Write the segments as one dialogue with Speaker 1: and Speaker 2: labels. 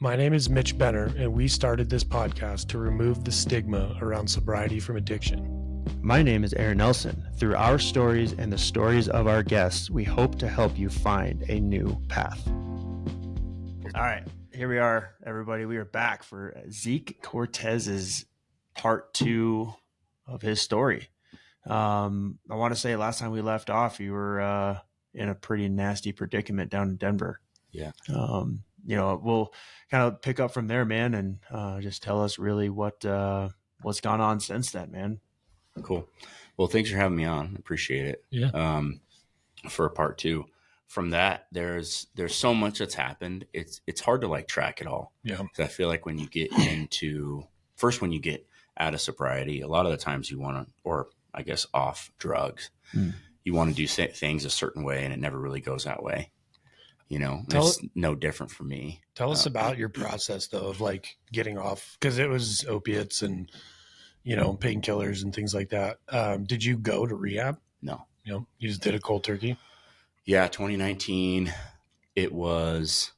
Speaker 1: My name is Mitch Benner, and we started this podcast to remove the stigma around sobriety from addiction.
Speaker 2: My name is Aaron Nelson. Through our stories and the stories of our guests, we hope to help you find a new path.
Speaker 3: All right, here we are, everybody. We are back for Zeke Cortez's part 2 of his story. I want to say last time we left off, you were in a pretty nasty predicament down in Denver.
Speaker 4: Yeah.
Speaker 3: We'll kind of pick up from there, man, and just tell us really what's gone on since then, man.
Speaker 4: Cool. Well, thanks for having me on. Appreciate it.
Speaker 1: Yeah.
Speaker 4: For part 2. From that, there's so much that's happened. It's hard to like track it all.
Speaker 1: Yeah.
Speaker 4: 'Cause I feel like when you get when you get out of sobriety, a lot of the times you want to, or I guess off drugs, you want to do things a certain way, and it never really goes that way. You know, it's no different for me.
Speaker 1: Tell us about your process, though, of like getting off, because it was opiates and, painkillers and things like that. Did you go to rehab?
Speaker 4: No.
Speaker 1: You just did a cold turkey?
Speaker 4: Yeah, 2019, it was,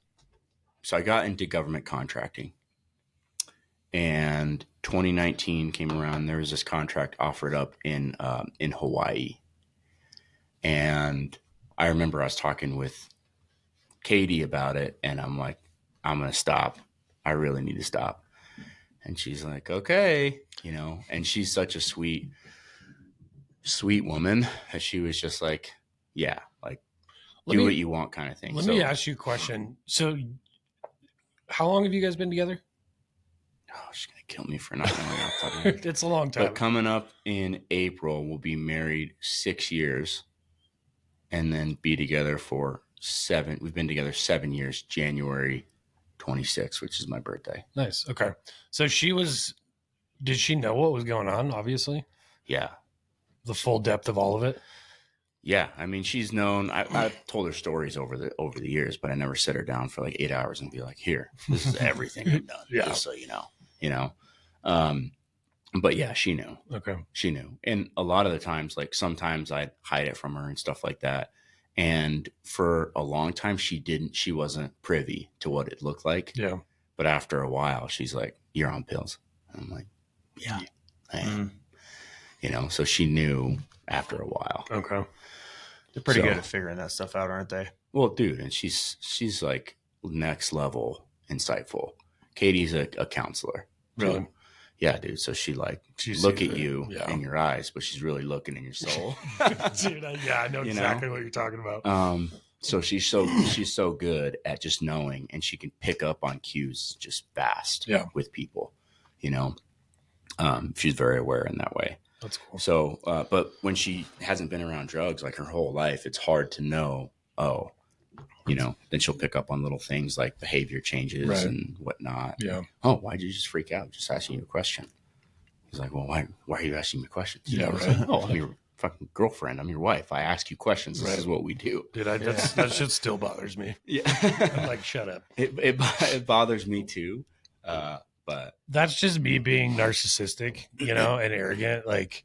Speaker 4: so I got into government contracting, and 2019 came around. There was this contract offered up in Hawaii, and I remember I was talking with Katie about it, and I'm like, I'm going to stop. I really need to stop. And she's like, okay, and she's such a sweet woman that she was just like, yeah, like, do what you want kind of thing.
Speaker 1: Let me ask you a question. So how long have you guys been together?
Speaker 4: Oh, she's going to kill me for not knowing off the top of my head.
Speaker 1: It's a long time.
Speaker 4: But coming up in April, we'll be married 6 years and then be together for 7. We've been together 7 years, January 26th, which is my birthday.
Speaker 1: Nice. Okay. So did she know what was going on, obviously?
Speaker 4: Yeah.
Speaker 1: The full depth of all of it?
Speaker 4: Yeah. I mean, she's known, I've told her stories over the years, but I never sit her down for like 8 hours and be like, here, this is everything I've done.
Speaker 1: Yeah.
Speaker 4: Just so you know. But yeah, she knew.
Speaker 1: Okay.
Speaker 4: She knew. And a lot of the times, like sometimes I'd hide it from her and stuff like that. And for a long time, she wasn't privy to what it looked like.
Speaker 1: Yeah.
Speaker 4: But after a while, she's like, you're on pills. And I'm like, yeah, I am. So she knew after a while.
Speaker 1: Okay.
Speaker 3: They're pretty good at figuring that stuff out, aren't they?
Speaker 4: Well, dude, and she's like next level insightful. Katie's a counselor.
Speaker 1: Really?
Speaker 4: Yeah, dude. So she's look at you in your eyes, but she's really looking in your soul.
Speaker 1: Dude, I know exactly what you're talking about.
Speaker 4: So she's so good at just knowing, and she can pick up on cues just fast with people, she's very aware in that way.
Speaker 1: That's cool.
Speaker 4: So, but when she hasn't been around drugs like her whole life, it's hard to know, then she'll pick up on little things like behavior changes and whatnot.
Speaker 1: Yeah.
Speaker 4: Oh, why'd you just freak out? Just asking you a question. He's like, well, why are you asking me questions?
Speaker 1: Yeah, right.
Speaker 4: Oh, I'm your fucking girlfriend. I'm your wife. I ask you questions. This is what we do.
Speaker 1: Dude, that shit still bothers me.
Speaker 4: Yeah.
Speaker 1: I'm like, shut up.
Speaker 4: It bothers me too. But
Speaker 1: that's just me being narcissistic, and arrogant. Like,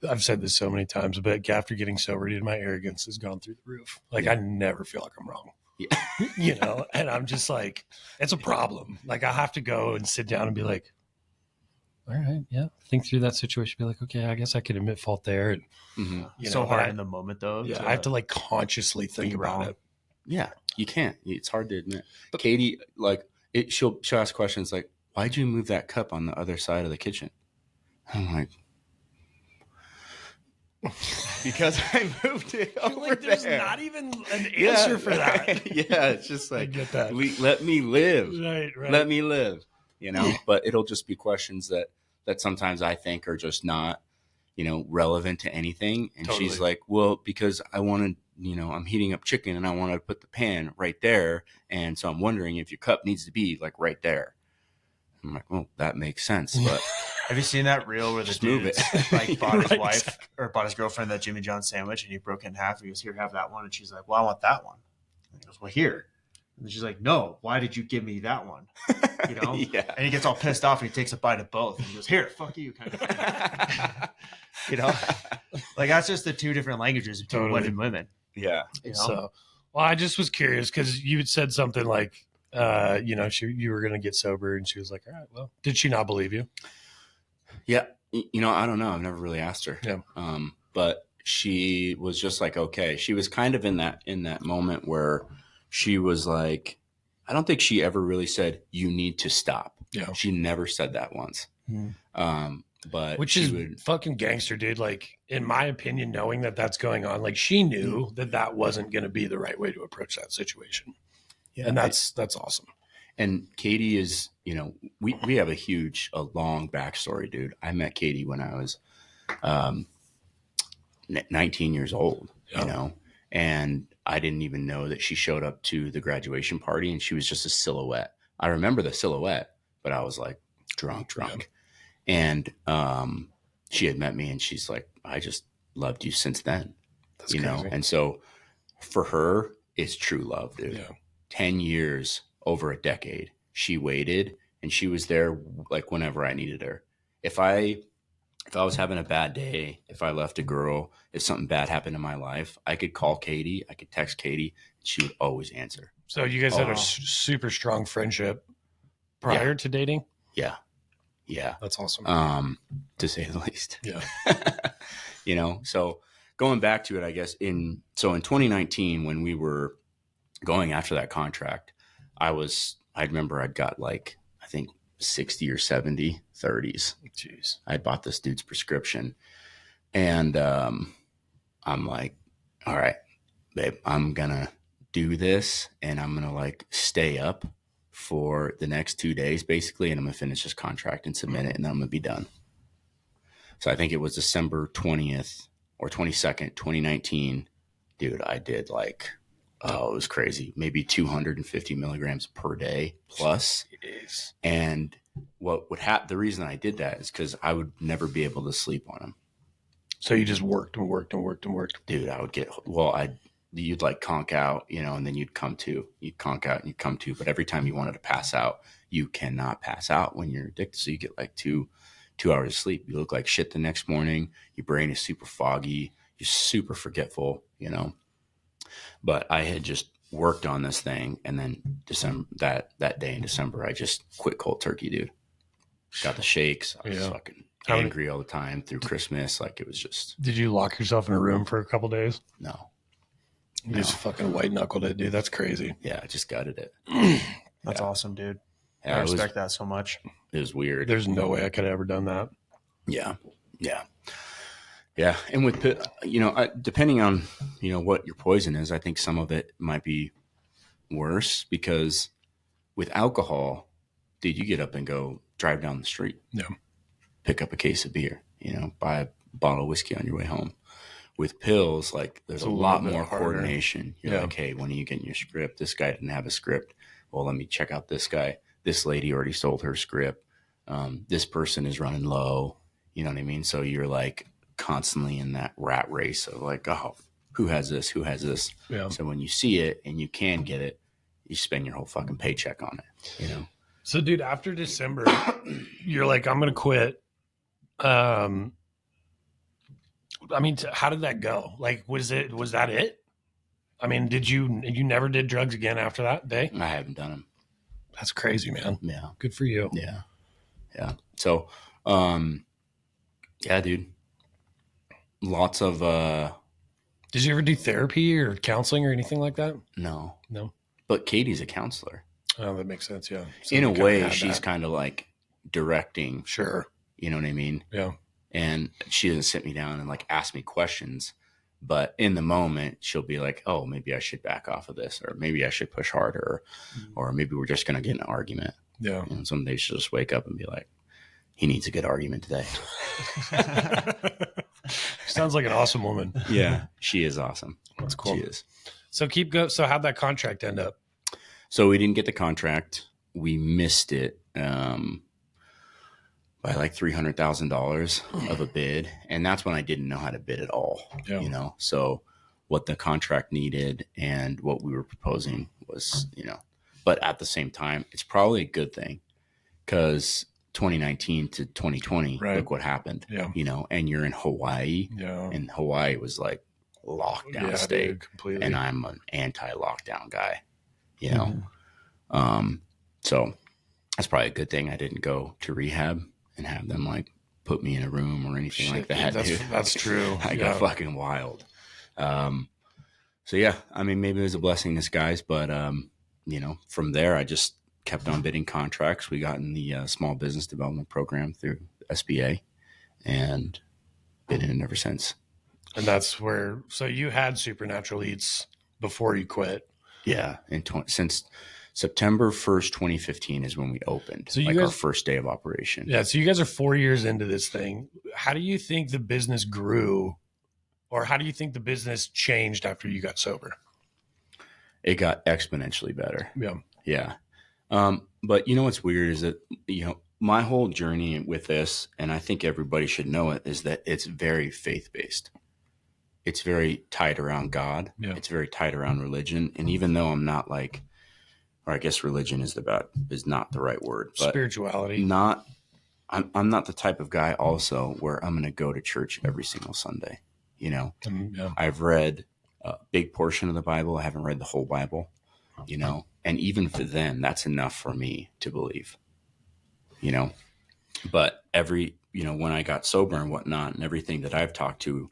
Speaker 1: I've said this so many times, but after getting sober, dude, my arrogance has gone through the roof. Like, I never feel like I'm wrong.
Speaker 4: Yeah.
Speaker 1: And I'm just like, it's a problem. Like, I have to go and sit down and be like, all right, think through that situation. Be like, okay, I guess I could admit fault there. And,
Speaker 3: so hard in the moment, though.
Speaker 1: Yeah, I have to like consciously think about it.
Speaker 4: Yeah, you can't. It's hard to admit. But Katie, like, she'll ask questions like, why'd you move that cup on the other side of the kitchen? I'm like, because I moved it over
Speaker 1: like, there's
Speaker 4: there.
Speaker 1: not even an answer for that.
Speaker 4: Yeah, it's just like,
Speaker 1: I get that.
Speaker 4: Let me live.
Speaker 1: Right.
Speaker 4: Let me live, But it'll just be questions that sometimes I think are just not, relevant to anything. And
Speaker 1: Totally.
Speaker 4: She's like, well, because I wanted, I'm heating up chicken and I want to put the pan right there. And so I'm wondering if your cup needs to be like right there. I'm like, well, that makes sense. But
Speaker 3: have you seen that reel where the dude like bought his wife or bought his girlfriend that Jimmy John sandwich and he broke it in half? He goes, here, have that one. And she's like, well, I want that one. And he goes, well, here. And she's like, no, why did you give me that one?
Speaker 4: Yeah.
Speaker 3: And he gets all pissed off and he takes a bite of both. And he goes, here, fuck you. Kind of. Like that's just the two different languages between men and women.
Speaker 4: Yeah.
Speaker 1: So, well, I just was curious because you had said something like, you were going to get sober, and she was like, all right, well, did she not believe you?
Speaker 4: Yeah. I don't know. I've never really asked her.
Speaker 1: Yeah.
Speaker 4: But she was just like, okay. She was kind of in that moment where she was like, I don't think she ever really said, you need to stop.
Speaker 1: Yeah.
Speaker 4: She never said that once. But
Speaker 1: which is fucking gangster, dude. Like, in my opinion, knowing that that's going on, like, she knew that wasn't going to be the right way to approach that situation. Yeah. And that's awesome.
Speaker 4: And Katie is, we have a long backstory, dude. I met Katie when I was 19 years old, and I didn't even know that she showed up to the graduation party, and she was just a silhouette. I remember the silhouette, but I was like drunk. Yeah. And she had met me, and she's like, I just loved you since then. That's crazy. And so for her, it's true love, dude. Yeah. 10 years, over a decade. She waited, and she was there like whenever I needed her. If I was having a bad day, if I left a girl, if something bad happened in my life, I could call Katie, I could text Katie, and she would always answer.
Speaker 1: So you guys had a super strong friendship prior to dating?
Speaker 4: Yeah. Yeah.
Speaker 1: That's awesome.
Speaker 4: To say the least.
Speaker 1: Yeah.
Speaker 4: So going back to it, I guess in 2019, when we were going after that contract, I remember I'd got like, I think 60 or 70 30s.
Speaker 1: Jeez.
Speaker 4: I bought this dude's prescription, and I'm like, all right, babe, I'm going to do this, and I'm going to like stay up for the next 2 days basically. And I'm going to finish this contract and submit it, and then I'm going to be done. So I think it was December 20th or 22nd, 2019. Dude, I did like, it was crazy. Maybe 250 milligrams per day plus.
Speaker 1: Jeez.
Speaker 4: And what would happen, the reason I did that is because I would never be able to sleep on them.
Speaker 1: So you just worked and worked and worked and worked.
Speaker 4: Dude, I would you'd like conk out, and then you'd come to. You'd conk out and you'd come to. But every time you wanted to pass out, you cannot pass out when you're addicted. So you get like two hours of sleep. You look like shit the next morning. Your brain is super foggy. You're super forgetful, But I had just worked on this thing, and then that day in December, I just quit cold turkey, dude. Got the shakes. I was fucking angry all the time through Christmas. Like, it was just.
Speaker 1: Did you lock yourself in a room for a couple days?
Speaker 4: No.
Speaker 1: You just fucking white knuckled it, dude. That's crazy.
Speaker 4: Yeah, I just gutted it.
Speaker 3: That's awesome, dude.
Speaker 4: Yeah,
Speaker 3: I respect that so much.
Speaker 4: It was weird.
Speaker 1: There's no way I could have ever done that.
Speaker 4: Yeah. And with, depending on, what your poison is, I think some of it might be worse, because with alcohol, dude, you get up and go drive down the street.
Speaker 1: Yeah.
Speaker 4: Pick up a case of beer, buy a bottle of whiskey on your way home. With pills, like, there's a lot more coordination. You're like, hey, when are you getting your script? This guy didn't have a script. Well, let me check out this guy. This lady already sold her script. This person is running low. You know what I mean? So you're like constantly in that rat race of like, oh, who has this? Who has this? Yeah. So when you see it and you can get it, you spend your whole fucking paycheck on it,
Speaker 1: So, dude, after December, you're like, I'm going to quit. I mean, how did that go? Like, was that it? I mean, you never did drugs again after that day?
Speaker 4: I haven't done them.
Speaker 1: That's crazy, man.
Speaker 4: Yeah.
Speaker 1: Good for you.
Speaker 4: Yeah. Yeah. So, yeah, dude, lots of,
Speaker 1: did you ever do therapy or counseling or anything like that?
Speaker 4: No,
Speaker 1: but
Speaker 4: Katie's a counselor.
Speaker 1: Oh, that makes sense. Yeah.
Speaker 4: So in a way, she's kind of like directing.
Speaker 1: Sure.
Speaker 4: You know what I mean?
Speaker 1: Yeah.
Speaker 4: And she doesn't sit me down and like ask me questions, but in the moment she'll be like, oh, maybe I should back off of this, or maybe I should push harder, or maybe we're just going to get in an argument.
Speaker 1: Yeah.
Speaker 4: Some days she'll just wake up and be like, he needs a good argument today.
Speaker 1: Sounds like an awesome woman.
Speaker 4: Yeah. She is awesome.
Speaker 1: That's cool.
Speaker 4: She is.
Speaker 1: So So how'd that contract end up?
Speaker 4: So we didn't get the contract. We missed it. By like $300,000 of a bid. And that's when I didn't know how to bid at all, So what the contract needed and what we were proposing was, but at the same time, it's probably a good thing, because 2019 to 2020, look what happened, and you're in Hawaii, and Hawaii was like lockdown state, dude, completely. And I'm an anti-lockdown guy, So that's probably a good thing I didn't go to rehab and have them like put me in a room or anything like that.
Speaker 1: That's true.
Speaker 4: I got fucking wild. So yeah, I mean, maybe it was a blessing in disguise, but from there, I just kept on bidding contracts. We got in the small business development program through SBA, and been in it ever since.
Speaker 1: And that's where, so you had Supernatural Eats before you quit.
Speaker 4: Yeah. Since September 1st, 2015 is when we opened, so our first day of operation.
Speaker 1: Yeah. So you guys are 4 years into this thing. How do you think the business grew, or how do you think the business changed after you got sober?
Speaker 4: It got exponentially better.
Speaker 1: Yeah.
Speaker 4: Yeah. But what's weird is that, my whole journey with this, and I think everybody should know it, is that it's very faith-based. It's very tied around God. Yeah. It's very tied around religion. And even though I'm not like, or I guess religion is not the right word, but
Speaker 1: spirituality.
Speaker 4: I'm not the type of guy also where I'm going to go to church every single Sunday. Yeah. I've read a big portion of the Bible. I haven't read the whole Bible, and even for them, that's enough for me to believe, but when I got sober and whatnot, and everything that I've talked to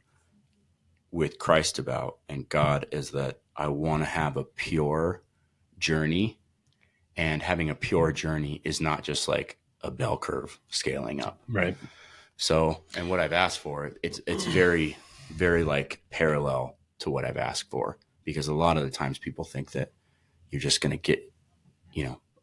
Speaker 4: with Christ about and God, is that I want to have a pure journey, and having a pure journey is not just like a bell curve scaling up.
Speaker 1: Right.
Speaker 4: So, and what I've asked for, it's very, very like parallel to what I've asked for, because a lot of the times people think that you're just going to get,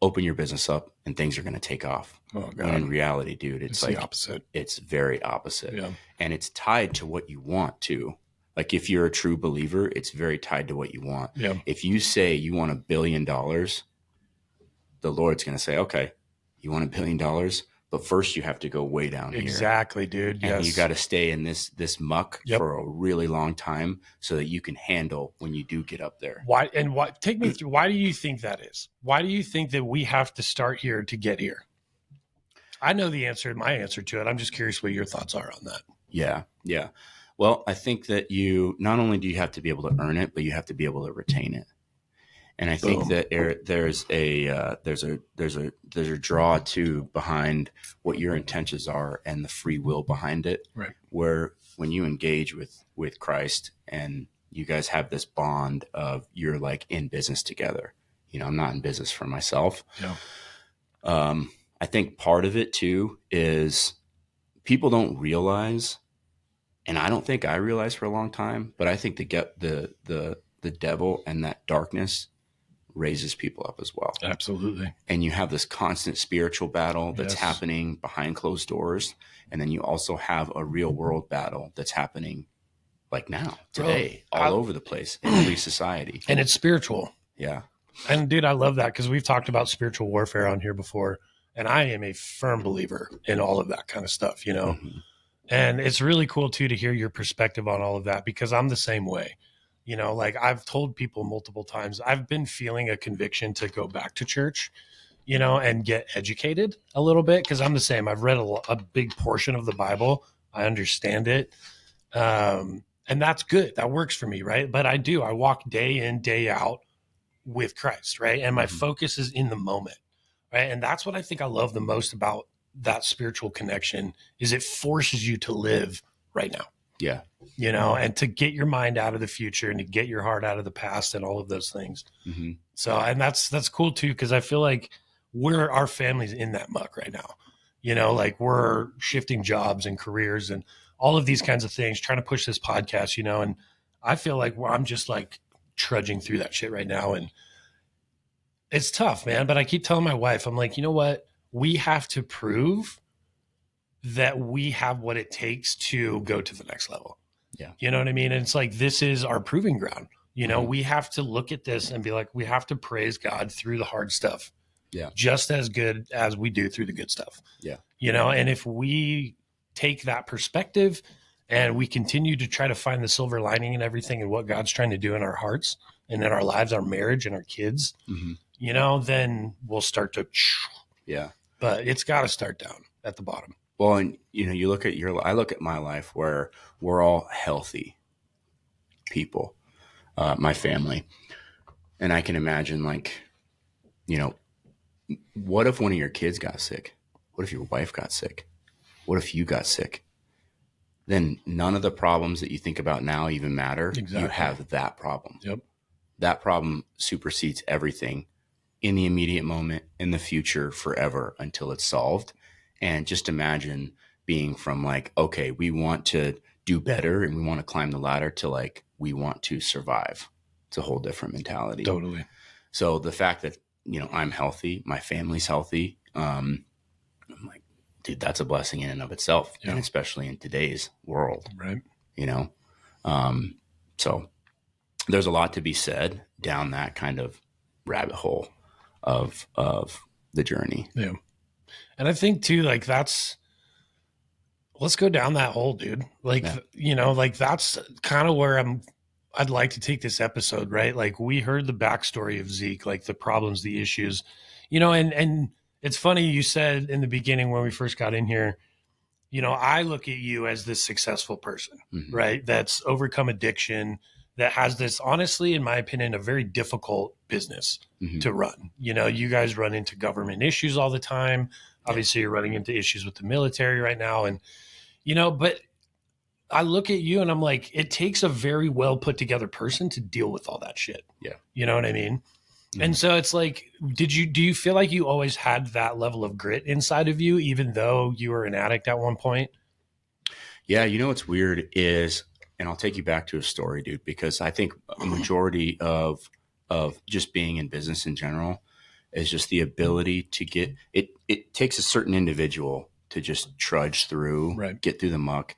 Speaker 4: open your business up and things are going to take off. Oh, God. When in reality, dude, it's like
Speaker 1: the opposite.
Speaker 4: It's very opposite.
Speaker 1: Yeah.
Speaker 4: And it's tied to what you want too. Like if you're a true believer, it's very tied to what you want.
Speaker 1: Yeah.
Speaker 4: If you say you want $1 billion, the Lord's going to say, okay, you want $1 billion, but first you have to go way down here.
Speaker 1: Exactly, dude.
Speaker 4: And you got to stay in this muck for a really long time so that you can handle when you do get up there.
Speaker 1: Take me through, why do you think that is? Why do you think that we have to start here to get here? I know my answer to it. I'm just curious what your thoughts are on that.
Speaker 4: Yeah. Yeah. Well, I think that not only do you have to be able to earn it, but you have to be able to retain it. And I think that there's a draw too behind what your intentions are and the free will behind it.
Speaker 1: Right. Where
Speaker 4: when you engage with Christ and you guys have this bond of you're like in business together. I'm not in business for myself.
Speaker 1: Yeah.
Speaker 4: I think part of it too is people don't realize, and I don't think I realized for a long time, but I think the devil and that darkness raises people up as well.
Speaker 1: Absolutely.
Speaker 4: And you have this constant spiritual battle that's happening behind closed doors. And then you also have a real world battle that's happening like now, today, all over the place in every society.
Speaker 1: And it's spiritual.
Speaker 4: Yeah.
Speaker 1: And dude, I love that, because we've talked about spiritual warfare on here before. And I am a firm believer in all of that kind of stuff, Mm-hmm. And it's really cool too to hear your perspective on all of that, because I'm the same way. Like I've told people multiple times, I've been feeling a conviction to go back to church, and get educated a little bit, because I'm the same. I've read a big portion of the Bible. I understand it. And that's good. That works for me, right? But I walk day in, day out with Christ, right? And my focus is in the moment, right? And that's what I think I love the most about that spiritual connection, is it forces you to live right now.
Speaker 4: Yeah.
Speaker 1: And to get your mind out of the future and to get your heart out of the past and all of those things.
Speaker 4: Mm-hmm.
Speaker 1: So, and that's cool too, because I feel like our family's in that muck right now. Like we're shifting jobs and careers and all of these kinds of things, trying to push this podcast, and I feel like I'm just like trudging through that shit right now. And it's tough, man. But I keep telling my wife, I'm like, you know what? We have to prove that we have what it takes to go to the next level.
Speaker 4: Yeah.
Speaker 1: You know what I mean? And it's like, this is our proving ground. We have to look at this and be like, we have to praise God through the hard stuff.
Speaker 4: Yeah.
Speaker 1: Just as good as we do through the good stuff.
Speaker 4: Yeah.
Speaker 1: And if we take that perspective and we continue to try to find the silver lining in everything and what God's trying to do in our hearts and in our lives, our marriage and our kids, then we'll start to, but it's got to start down at the bottom.
Speaker 4: Well, and you look at I look at my life where we're all healthy people, my family, and I can imagine like, what if one of your kids got sick? What if your wife got sick? What if you got sick? Then none of the problems that you think about now even matter.
Speaker 1: Exactly.
Speaker 4: You have that problem.
Speaker 1: Yep.
Speaker 4: That problem supersedes everything in the immediate moment, in the future, forever until it's solved. And just imagine being from like, okay, we want to do better and we want to climb the ladder, to like, we want to survive. It's a whole different mentality.
Speaker 1: Totally.
Speaker 4: So the fact that, you know, I'm healthy, my family's healthy, I'm like, dude, that's a blessing in and of itself.
Speaker 1: Yeah.
Speaker 4: And especially in today's world,
Speaker 1: Right.
Speaker 4: you know? So there's a lot to be said down that kind of rabbit hole of the journey.
Speaker 1: Yeah. And I think too, like let's go down that hole, dude. Like,
Speaker 4: Yeah.
Speaker 1: you know, like that's kind of where I'd like to take this episode, right? Like we heard the backstory of Zeke, like the problems, the issues, you know, and it's funny. You said in the beginning when we first got in here, you know, I look at you as this successful person,
Speaker 4: Mm-hmm.
Speaker 1: right? That's overcome addiction, that has this, honestly, in my opinion, a very difficult business
Speaker 4: Mm-hmm.
Speaker 1: to run. You know, you guys run into government issues all the time. Obviously, you're running into issues with the military right now. And, you know, but I look at you and I'm like, it takes a very well put together person to deal with all that shit.
Speaker 4: Yeah.
Speaker 1: You know what I mean?
Speaker 4: Mhm.
Speaker 1: And so it's like, do you feel like you always had that level of grit inside of you, even though you were an addict at one point?
Speaker 4: Yeah. You know, what's weird is, and I'll take you back to a story, dude, because I think a majority of just being in business in general is just the ability to get it. It takes a certain individual to just trudge through,
Speaker 1: Right.
Speaker 4: get through the muck,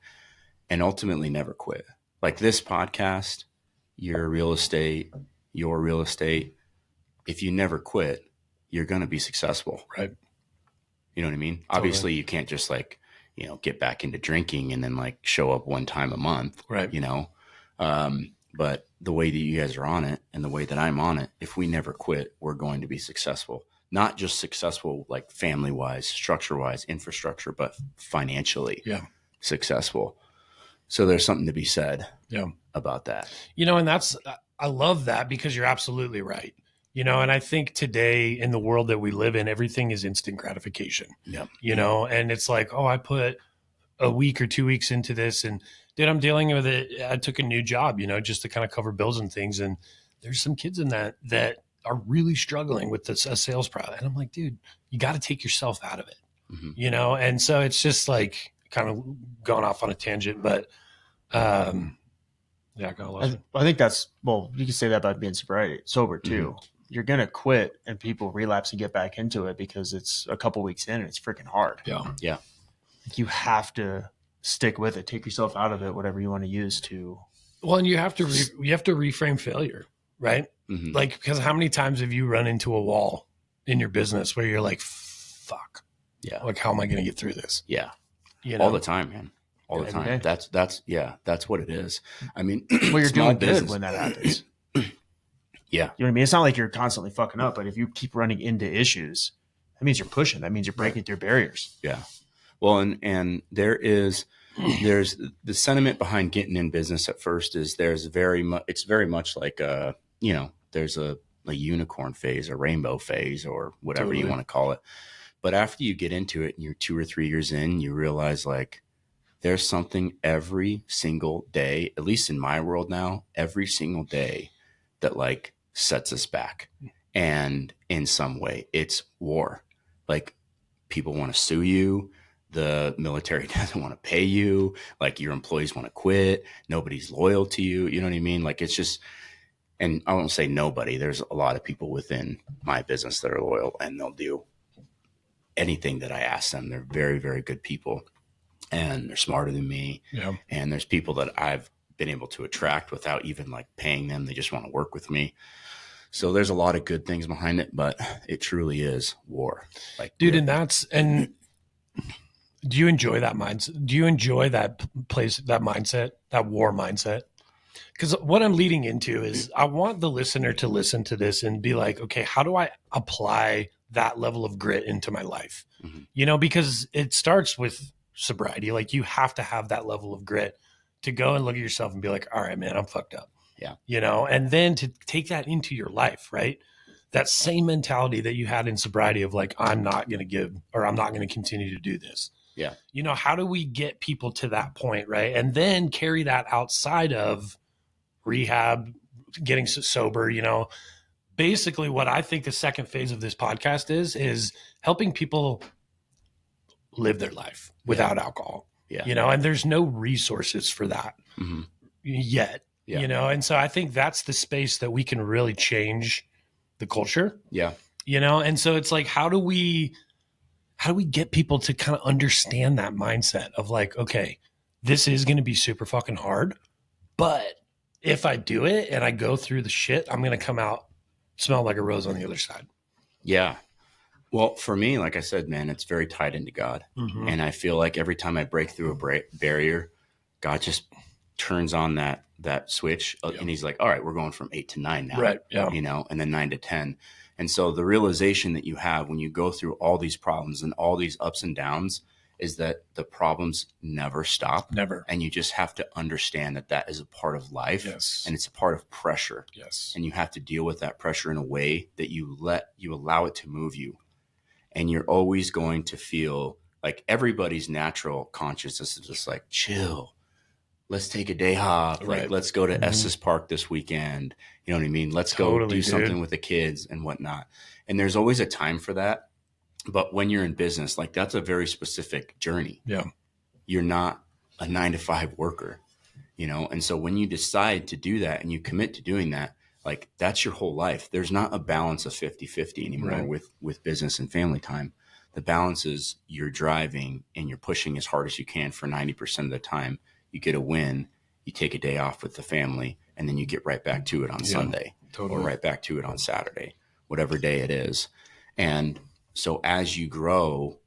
Speaker 4: and ultimately never quit. Like this podcast, your real estate. If you never quit, you're going to be successful.
Speaker 1: Right.
Speaker 4: You know what I mean?
Speaker 1: Totally.
Speaker 4: Obviously, you can't just like, you know, get back into drinking and then like show up one time a month,
Speaker 1: Right.
Speaker 4: you know? But the way that you guys are on it and the way that I'm on it, if we never quit, we're going to be successful. Not just successful, like family wise, structure wise, infrastructure, but financially successful. So there's something to be said about that.
Speaker 1: You know, and I love that because you're absolutely right. You know, and I think today in the world that we live in, everything is instant gratification.
Speaker 4: Yeah.
Speaker 1: You know, and it's like, oh, I put a week or 2 weeks into this and dude, I'm dealing with it. I took a new job, you know, just to kind of cover bills and things. And there's some kids in that are really struggling with this, a sales product. And I'm like, dude, you got to take yourself out of it,
Speaker 4: Mm-hmm.
Speaker 1: you know? And so it's just like kind of going off on a tangent, but yeah, go lost.
Speaker 3: I think that's, well, you can say that about being sober too.
Speaker 4: Mm-hmm.
Speaker 3: You're going to quit and people relapse and get back into it because it's a couple weeks in and it's freaking hard.
Speaker 1: Yeah.
Speaker 3: Like you have to stick with it, take yourself out of it, whatever you want to use to.
Speaker 1: Well, and you have to reframe failure, right?
Speaker 4: Mm-hmm.
Speaker 1: Like, because how many times have you run into a wall in your business where you're like, fuck,
Speaker 4: Yeah.
Speaker 1: like, how am I going to get through this?
Speaker 4: Yeah.
Speaker 1: You know?
Speaker 4: All the time, man. All the
Speaker 3: Every
Speaker 4: time.
Speaker 3: day.
Speaker 4: That's what it is. I mean,
Speaker 3: Well, you're
Speaker 4: small
Speaker 3: doing good
Speaker 4: business.
Speaker 3: when that happens.
Speaker 4: Yeah.
Speaker 3: You know what I mean? It's not like you're constantly fucking up, but if you keep running into issues, that means you're pushing. That means you're breaking through barriers.
Speaker 4: Yeah. Well, and there's the sentiment behind getting in business at first is it's very much like you know, there's a unicorn phase, a rainbow phase, or whatever you want to call it. But after you get into it and you're 2 or 3 years in, you realize like there's something every single day, at least in my world now, every single day that like sets us back. And in some way it's war. Like people want to sue you. The military doesn't want to pay you. Like your employees want to quit. Nobody's loyal to you. You know what I mean? Like it's just, and I won't say nobody. There's a lot of people within my business that are loyal and they'll do anything that I ask them. They're very, very good people and they're smarter than me.
Speaker 1: Yeah.
Speaker 4: And there's people that I've been able to attract without even like paying them. They just want to work with me. So there's a lot of good things behind it, but it truly is war. Like,
Speaker 1: dude, and do you enjoy that mindset? Do you enjoy that place, that mindset, that war mindset? Because what I'm leading into is I want the listener to listen to this and be like, okay, how do I apply that level of grit into my life?
Speaker 4: Mm-hmm.
Speaker 1: You know, because it starts with sobriety. Like you have to have that level of grit to go and look at yourself and be like, all right, man, I'm fucked up.
Speaker 4: Yeah.
Speaker 1: You know, and then to take that into your life, right? that same mentality that you had in sobriety of like, I'm not going to give, or I'm not going to continue to do this.
Speaker 4: Yeah.
Speaker 1: You know, how do we get people to that point, right? And then carry that outside of rehab, getting sober, you know. Basically what I think the second phase of this podcast is helping people live their life without alcohol.
Speaker 4: Yeah.
Speaker 1: You know, and there's no resources for that yet, you know? And so I think that's the space that we can really change the culture.
Speaker 4: Yeah.
Speaker 1: You know? And so it's like, how do we get people to kind of understand that mindset of like, okay, this is going to be super fucking hard, but if I do it and I go through the shit, I'm going to come out smell like a rose on the other side.
Speaker 4: Yeah. Well, for me, like I said, man, it's very tied into God. And I feel like every time I break through a barrier, God just turns on that switch. And he's like, all right, we're going from 8 to 9 now.
Speaker 1: Right. Yeah.
Speaker 4: You know, and then 9 to 10. And so the realization that you have when you go through all these problems and all these ups and downs is that the problems never stop.
Speaker 1: Never.
Speaker 4: And you just have to understand that that is a part of life.
Speaker 1: Yes.
Speaker 4: And it's a part of pressure.
Speaker 1: Yes.
Speaker 4: And you have to deal with that pressure in a way that you allow it to move you. And you're always going to feel like everybody's natural consciousness is just like, chill. Let's take a day off.
Speaker 1: Right.
Speaker 4: Like, let's go to Estes Park this weekend. You know what I mean? Let's go do something with the kids and whatnot. And there's always a time for that. But when you're in business, like that's a very specific journey.
Speaker 1: Yeah.
Speaker 4: You're not a 9-to-5 worker, you know? And so when you decide to do that and you commit to doing that, like that's your whole life. There's not a balance of 50-50 anymore with business and family time. The balance is you're driving and you're pushing as hard as you can for 90% of the time. You get a win, you take a day off with the family, and then you get right back to it on Sunday or right back to it on Saturday, whatever day it is. And so as you grow,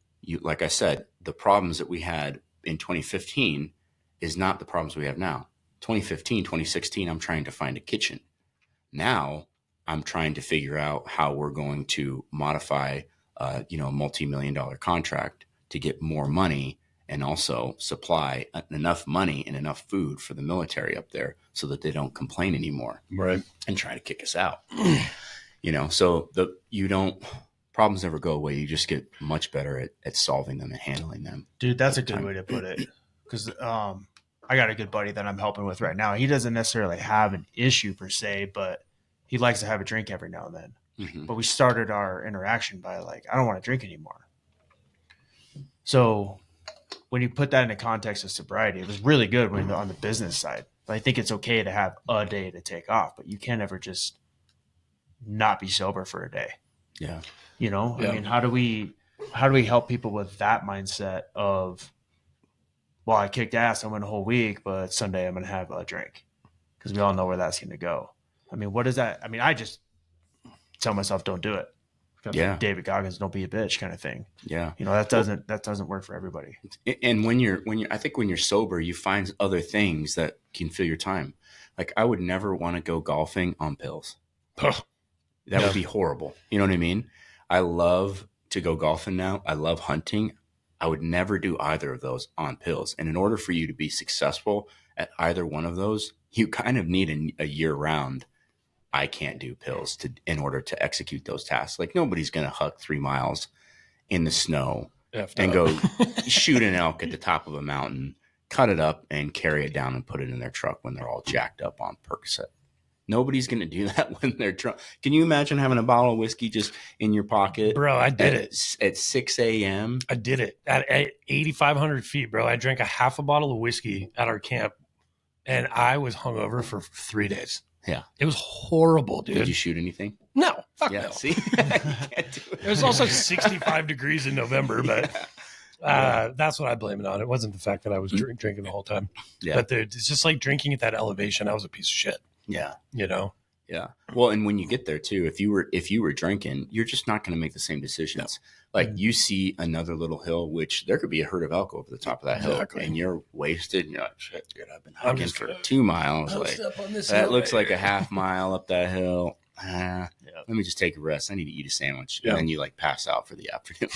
Speaker 4: like I said, the problems that we had in 2015 is not the problems we have now. 2015, 2016, I'm trying to find a kitchen. Now I'm trying to figure out how we're going to modify, a multi-million-dollar contract to get more money and also supply enough money and enough food for the military up there so that they don't complain anymore.
Speaker 1: Right.
Speaker 4: And try to kick us out. So problems never go away. You just get much better at solving them and handling them.
Speaker 3: Dude, that's a good way to put it. Because I got a good buddy that I'm helping with right now. He doesn't necessarily have an issue per se, but he likes to have a drink every now and then. But we started our interaction by like, I don't want to drink anymore. So when you put that into context of sobriety, it was really good when on the business side. But I think it's okay to have a day to take off, but you can't ever just not be sober for a day.
Speaker 4: Yeah.
Speaker 3: I mean, how do we help people with that mindset of, well, I kicked ass, I went a whole week, but Sunday I'm going to have a drink, because we all know where that's going to go. I mean, what is that? I mean, I just tell myself, don't do it.
Speaker 4: Yeah.
Speaker 3: Like David Goggins, don't be a bitch kind of thing.
Speaker 4: Yeah.
Speaker 3: That doesn't work for everybody.
Speaker 4: And I think when you're sober, you find other things that can fill your time. Like I would never want to go golfing on pills. That would be horrible. You know what I mean? I love to go golfing now. I love hunting. I would never do either of those on pills. And in order for you to be successful at either one of those, you kind of need a year round. I can't do pills in order to execute those tasks. Like nobody's going to huck 3 miles in the snow and go shoot an elk at the top of a mountain, cut it up and carry it down and put it in their truck when they're all jacked up on Percocet. Nobody's going to do that when they're drunk. Can you imagine having a bottle of whiskey just in your pocket?
Speaker 1: Bro, I did it.
Speaker 4: At 6 a.m.?
Speaker 1: I did it. At 8,500 feet, bro. I drank a half a bottle of whiskey at our camp, and I was hungover for 3 days.
Speaker 4: Yeah.
Speaker 1: It was horrible, dude.
Speaker 4: Did you shoot anything?
Speaker 1: No. Fuck
Speaker 4: yeah,
Speaker 1: no.
Speaker 4: See? You can't do it.
Speaker 1: It was also 65 degrees in November, but that's what I blame it on. It wasn't the fact that I was drinking the whole time.
Speaker 4: Yeah.
Speaker 1: But it's just like drinking at that elevation. I was a piece of shit.
Speaker 4: Yeah.
Speaker 1: Yeah.
Speaker 4: Well, and when you get there too, if you were drinking, you're just not going to make the same decisions. No. Like you see another little hill, which there could be a herd of elk over the top of that hill, and you're wasted. And you're like, shit, dude, I've been hiking for 2 miles. Like that looks like a half mile up that hill. Let me just take a rest. I need to eat a sandwich. And then you like pass out for the afternoon.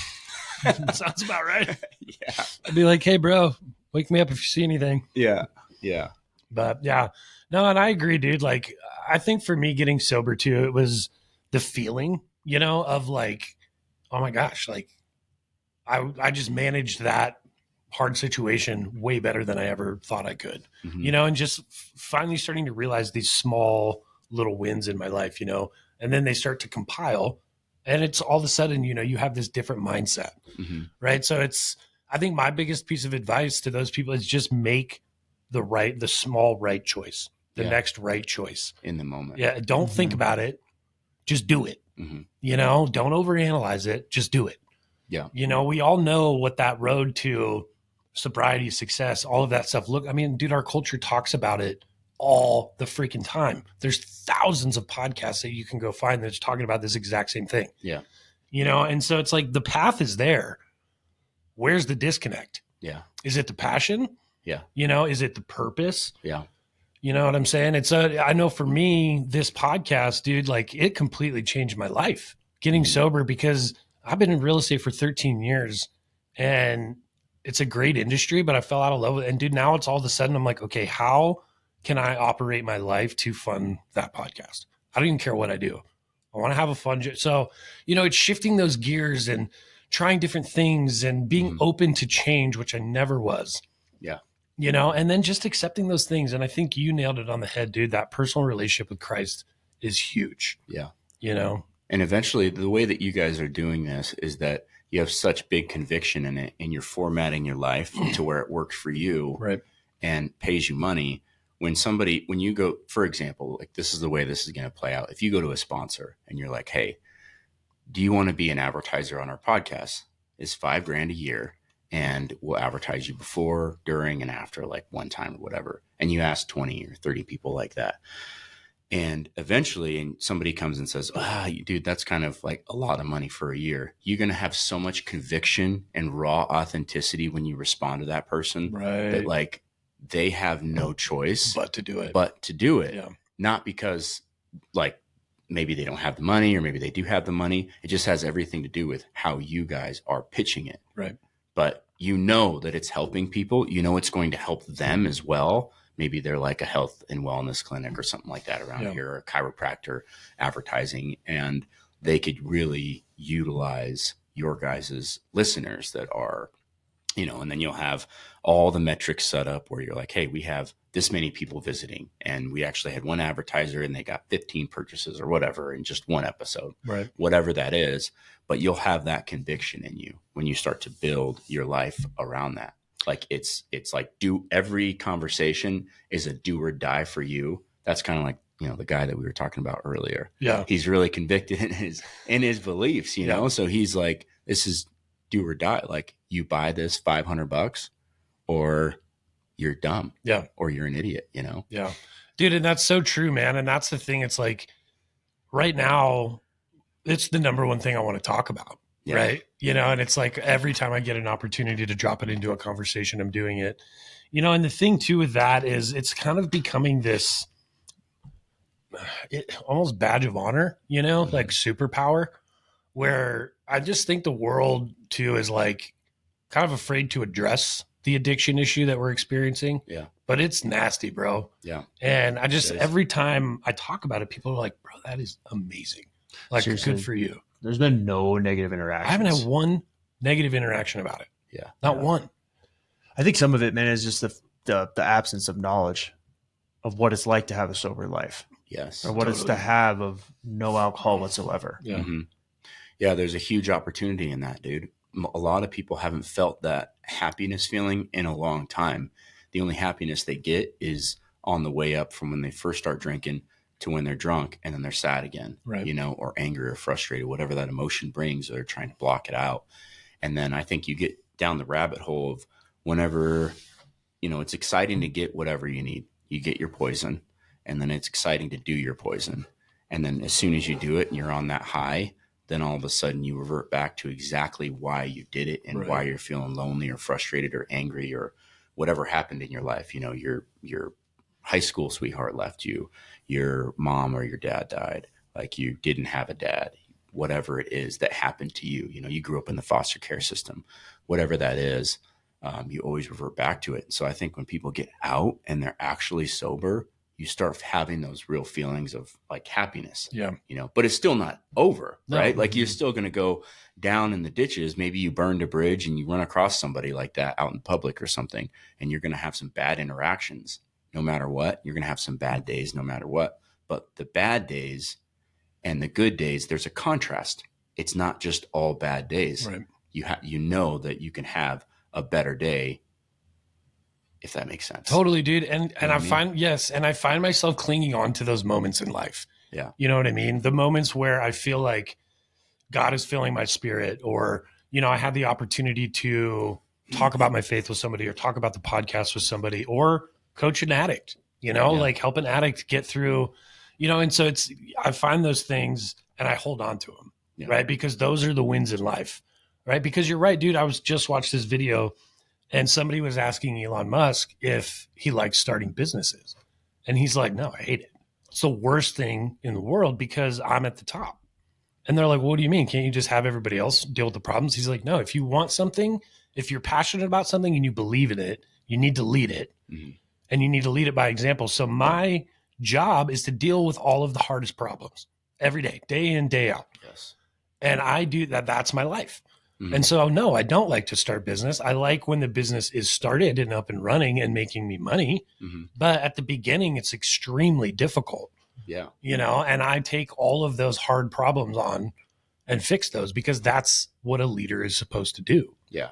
Speaker 1: Sounds about right.
Speaker 4: Yeah.
Speaker 1: I'd be like, hey, bro, wake me up if you see anything.
Speaker 4: Yeah. Yeah.
Speaker 1: But yeah, no, and I agree, dude. Like, I think for me getting sober too, it was the feeling, you know, of like, oh my gosh, like I just managed that hard situation way better than I ever thought I could, you know, and just finally starting to realize these small little wins in my life, you know, and then they start to compile, and it's all of a sudden, you know, you have this different mindset, right? So I think my biggest piece of advice to those people is just make the small right choice, the next right choice
Speaker 4: in the moment.
Speaker 1: Yeah. Don't think about it. Just do it. You know, don't overanalyze it. Just do it.
Speaker 4: Yeah.
Speaker 1: You know, we all know what that road to sobriety, success, all of that stuff. Look, I mean, dude, our culture talks about it all the freaking time. There's thousands of podcasts that you can go find that's talking about this exact same thing.
Speaker 4: Yeah.
Speaker 1: You know, and so it's like the path is there. Where's the disconnect?
Speaker 4: Yeah.
Speaker 1: Is it the passion?
Speaker 4: Yeah.
Speaker 1: You know, is it the purpose?
Speaker 4: Yeah.
Speaker 1: You know what I'm saying? I know for me, this podcast, dude, like it completely changed my life getting sober, because I've been in real estate for 13 years and it's a great industry, but I fell out of love with it. And dude, now it's all of a sudden I'm like, okay, how can I operate my life to fund that podcast? I don't even care what I do. I want to have a fun. So, you know, it's shifting those gears and trying different things and being open to change, which I never was.
Speaker 4: Yeah.
Speaker 1: You know, and then just accepting those things. And I think you nailed it on the head, dude. That personal relationship with Christ is huge.
Speaker 4: Yeah.
Speaker 1: You know,
Speaker 4: and eventually the way that you guys are doing this is that you have such big conviction in it, and you're formatting your life to where it works for you,
Speaker 1: right,
Speaker 4: and pays you money. When you go, for example, like this is the way this is going to play out. If you go to a sponsor and you're like, hey, do you want to be an advertiser on our podcast? It's $5,000 a year. And we'll advertise you before, during, and after, like one time or whatever. And you ask 20 or 30 people like that. And eventually, and somebody comes and says, dude, that's kind of like a lot of money for a year. You're going to have so much conviction and raw authenticity when you respond to that person,
Speaker 1: right,
Speaker 4: that like they have no choice
Speaker 1: but to do it.
Speaker 4: Yeah. Not because like maybe they don't have the money, or maybe they do have the money. It just has everything to do with how you guys are pitching it.
Speaker 1: Right.
Speaker 4: But you know that it's helping people. You know it's going to help them as well. Maybe they're like a health and wellness clinic or something like that around here, or a chiropractor advertising, and they could really utilize your guys' listeners that are, you know, and then you'll have all the metrics set up where you're like, hey, we have this many people visiting, and we actually had one advertiser and they got 15 purchases or whatever in just one episode,
Speaker 1: right,
Speaker 4: whatever that is. But you'll have that conviction in you when you start to build your life around that. Like it's like every conversation is a do or die for you. That's kind of like, you know, the guy that we were talking about earlier.
Speaker 1: Yeah.
Speaker 4: He's really convicted in his beliefs, you know? So he's like, this is do or die. Like you buy this $500 or you're dumb.
Speaker 1: Yeah.
Speaker 4: Or you're an idiot, you know?
Speaker 1: Yeah. Dude. And that's so true, man. And that's the thing. It's like right now, it's the number one thing I want to talk about. Yeah. Right. You know, and it's like every time I get an opportunity to drop it into a conversation, I'm doing it, you know, and the thing too with that is it's kind of becoming this almost badge of honor, you know, like superpower, where I just think the world too is like kind of afraid to address the addiction issue that we're experiencing.
Speaker 4: Yeah.
Speaker 1: But it's nasty, bro.
Speaker 4: Yeah.
Speaker 1: And I just, every time I talk about it, people are like, bro, that is amazing. Like,
Speaker 2: seriously,
Speaker 1: good for you.
Speaker 2: There's been no negative interactions.
Speaker 1: I haven't had one negative interaction about it.
Speaker 4: Yeah.
Speaker 1: Not one.
Speaker 2: I think some of it, man, is just the absence of knowledge of what it's like to have a sober life.
Speaker 4: Yes.
Speaker 2: Or what it's to have of no alcohol whatsoever.
Speaker 1: Yeah.
Speaker 4: Mm-hmm. Yeah. There's a huge opportunity in that, dude. A lot of people haven't felt that happiness feeling in a long time. The only happiness they get is on the way up from when they first start drinking to when they're drunk, and then they're sad again,
Speaker 1: right,
Speaker 4: you know, or angry or frustrated, whatever that emotion brings, they're trying to block it out. And then I think you get down the rabbit hole of whenever, you know, it's exciting to get whatever you need. You get your poison, and then it's exciting to do your poison. And then as soon as you do it and you're on that high, then all of a sudden you revert back to exactly why you did it and why you're feeling lonely or frustrated or angry or whatever happened in your life. You know, your high school sweetheart left you, your mom or your dad died, like you didn't have a dad, whatever it is that happened to you. You know, you grew up in the foster care system, whatever that is, you always revert back to it. So I think when people get out and they're actually sober, you you start having those real feelings of like happiness,
Speaker 1: Yeah.
Speaker 4: you know, but it's still not over,
Speaker 1: No.
Speaker 4: right? Like you're still going to go down in the ditches. Maybe you burned a bridge and you run across somebody like that out in public or something, and you're going to have some bad interactions no matter what. You're going to have some bad days no matter what. But the bad days and the good days, there's a contrast. It's not just all bad days.
Speaker 1: Right.
Speaker 4: You know that you can have a better day, if that makes sense.
Speaker 1: Totally, dude. And
Speaker 4: You know
Speaker 1: I
Speaker 4: what I mean?
Speaker 1: find, yes. And I find myself clinging on to those moments in life.
Speaker 4: Yeah.
Speaker 1: You know what I mean? The moments where I feel like God is filling my spirit, or, you know, I had the opportunity to talk about my faith with somebody, or talk about the podcast with somebody, or coach an addict, you know,
Speaker 4: Yeah.
Speaker 1: like help an addict get through, you know, and so I find those things and I hold on to them,
Speaker 4: Yeah.
Speaker 1: right? Because those are the wins in life, right? Because you're right, dude. I was just watched this video and somebody was asking Elon Musk if he likes starting businesses. And he's like, no, I hate it. It's the worst thing in the world because I'm at the top. And they're like, well, what do you mean? Can't you just have everybody else deal with the problems? He's like, no, if you want something, if you're passionate about something and you believe in it, you need to lead it.
Speaker 4: Mm-hmm.
Speaker 1: And you need to lead it by example. So my job is to deal with all of the hardest problems every day, day in, day out.
Speaker 4: Yes.
Speaker 1: And I do that. That's my life.
Speaker 4: Mhm.
Speaker 1: And so, no, I don't like to start business. I like when the business is started and up and running and making me money.
Speaker 4: Mhm.
Speaker 1: But at the beginning, it's extremely difficult,
Speaker 4: Yeah.
Speaker 1: you know, and I take all of those hard problems on and fix those because that's what a leader is supposed to do.
Speaker 4: Yeah.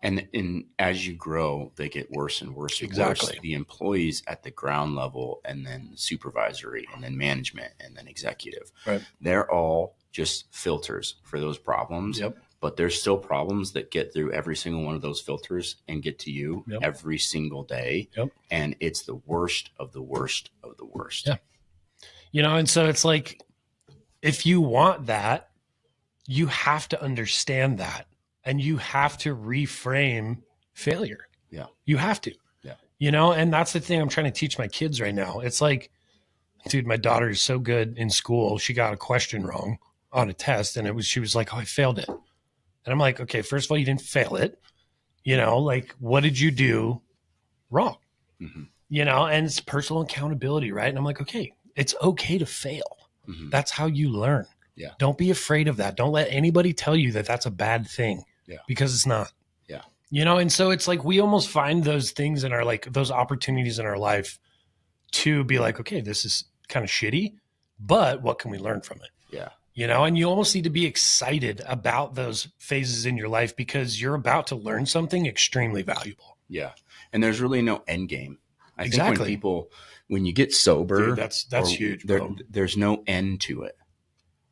Speaker 4: And as you grow, they get worse and worse and
Speaker 1: Exactly.
Speaker 4: worse. The employees at the ground level, and then supervisory, and then management, and then executive,
Speaker 1: Right.
Speaker 4: they're all just filters for those problems.
Speaker 1: Yep.
Speaker 4: But there's still problems that get through every single one of those filters and get to you
Speaker 1: Yep.
Speaker 4: every single day.
Speaker 1: Yep.
Speaker 4: And it's the worst of the worst of the worst.
Speaker 1: Yeah. You know, and so it's like, if you want that, you have to understand that and you have to reframe failure.
Speaker 4: Yeah.
Speaker 1: You have to.
Speaker 4: Yeah.
Speaker 1: You know, and that's the thing I'm trying to teach my kids right now. It's like, dude, my daughter is so good in school. She got a question wrong on a test and she was like, oh, I failed it. And I'm like, okay, first of all, you didn't fail it. You know, like, what did you do wrong?
Speaker 4: Mm-hmm.
Speaker 1: You know, and it's personal accountability, right? And I'm like, okay, it's okay to fail.
Speaker 4: Mm-hmm.
Speaker 1: That's how you learn.
Speaker 4: Yeah.
Speaker 1: Don't be afraid of that. Don't let anybody tell you that that's a bad thing.
Speaker 4: Yeah.
Speaker 1: Because it's not.
Speaker 4: Yeah.
Speaker 1: You know, and so it's like we almost find those things in our, like, those opportunities in our life to be like, okay, this is kind of shitty, but what can we learn from it?
Speaker 4: Yeah.
Speaker 1: You know, and you almost need to be excited about those phases in your life because you're about to learn something extremely valuable.
Speaker 4: Yeah. And there's really no end game. I think
Speaker 1: Exactly.
Speaker 4: when you get sober,
Speaker 1: Dude, that's
Speaker 4: or
Speaker 1: huge, bro.
Speaker 4: there's no end to it.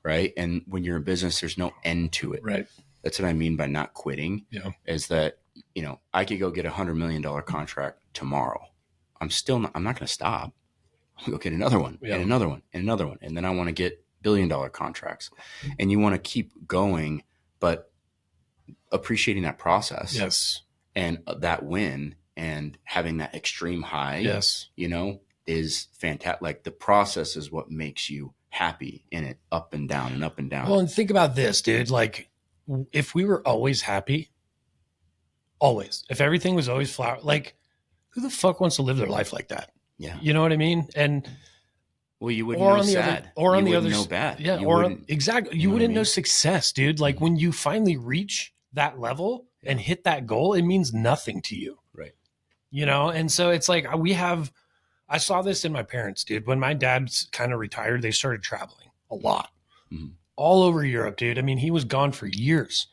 Speaker 4: Right. And when you're in business, there's no end to it.
Speaker 1: Right.
Speaker 4: That's what I mean by not quitting.
Speaker 1: Yeah.
Speaker 4: Is that, you know, I could go get $100 million contract tomorrow. I'm not going to stop. I'll go get another one
Speaker 1: Yeah.
Speaker 4: and another one and another one. And then I want to get $1 billion contracts, and you want to keep going, but appreciating that process.
Speaker 1: Yes.
Speaker 4: And that win and having that extreme high,
Speaker 1: Yes.
Speaker 4: you know, is fantastic. Like the process is what makes you happy in it, up and down and up and down.
Speaker 1: Well, and think about this, dude. Like, if we were always happy, always, if everything was always flower, like, who the fuck wants to live their life like that?
Speaker 4: Yeah.
Speaker 1: You know what I mean? And
Speaker 4: Well, you wouldn't
Speaker 1: or
Speaker 4: know
Speaker 1: on the
Speaker 4: sad.
Speaker 1: other, or on
Speaker 4: You
Speaker 1: the
Speaker 4: wouldn't
Speaker 1: other,
Speaker 4: know bad.
Speaker 1: yeah,
Speaker 4: You
Speaker 1: or
Speaker 4: wouldn't-
Speaker 1: exactly,
Speaker 4: you
Speaker 1: you
Speaker 4: know what I
Speaker 1: wouldn't know
Speaker 4: mean?
Speaker 1: success, dude. Like when you finally reach that level and hit that goal, it means nothing to you,
Speaker 4: Right.
Speaker 1: you know. And so it's like I saw this in my parents, dude. When my dad's kind of retired, they started traveling a lot,
Speaker 4: Mhm.
Speaker 1: all over Europe, dude. I mean, he was gone for years.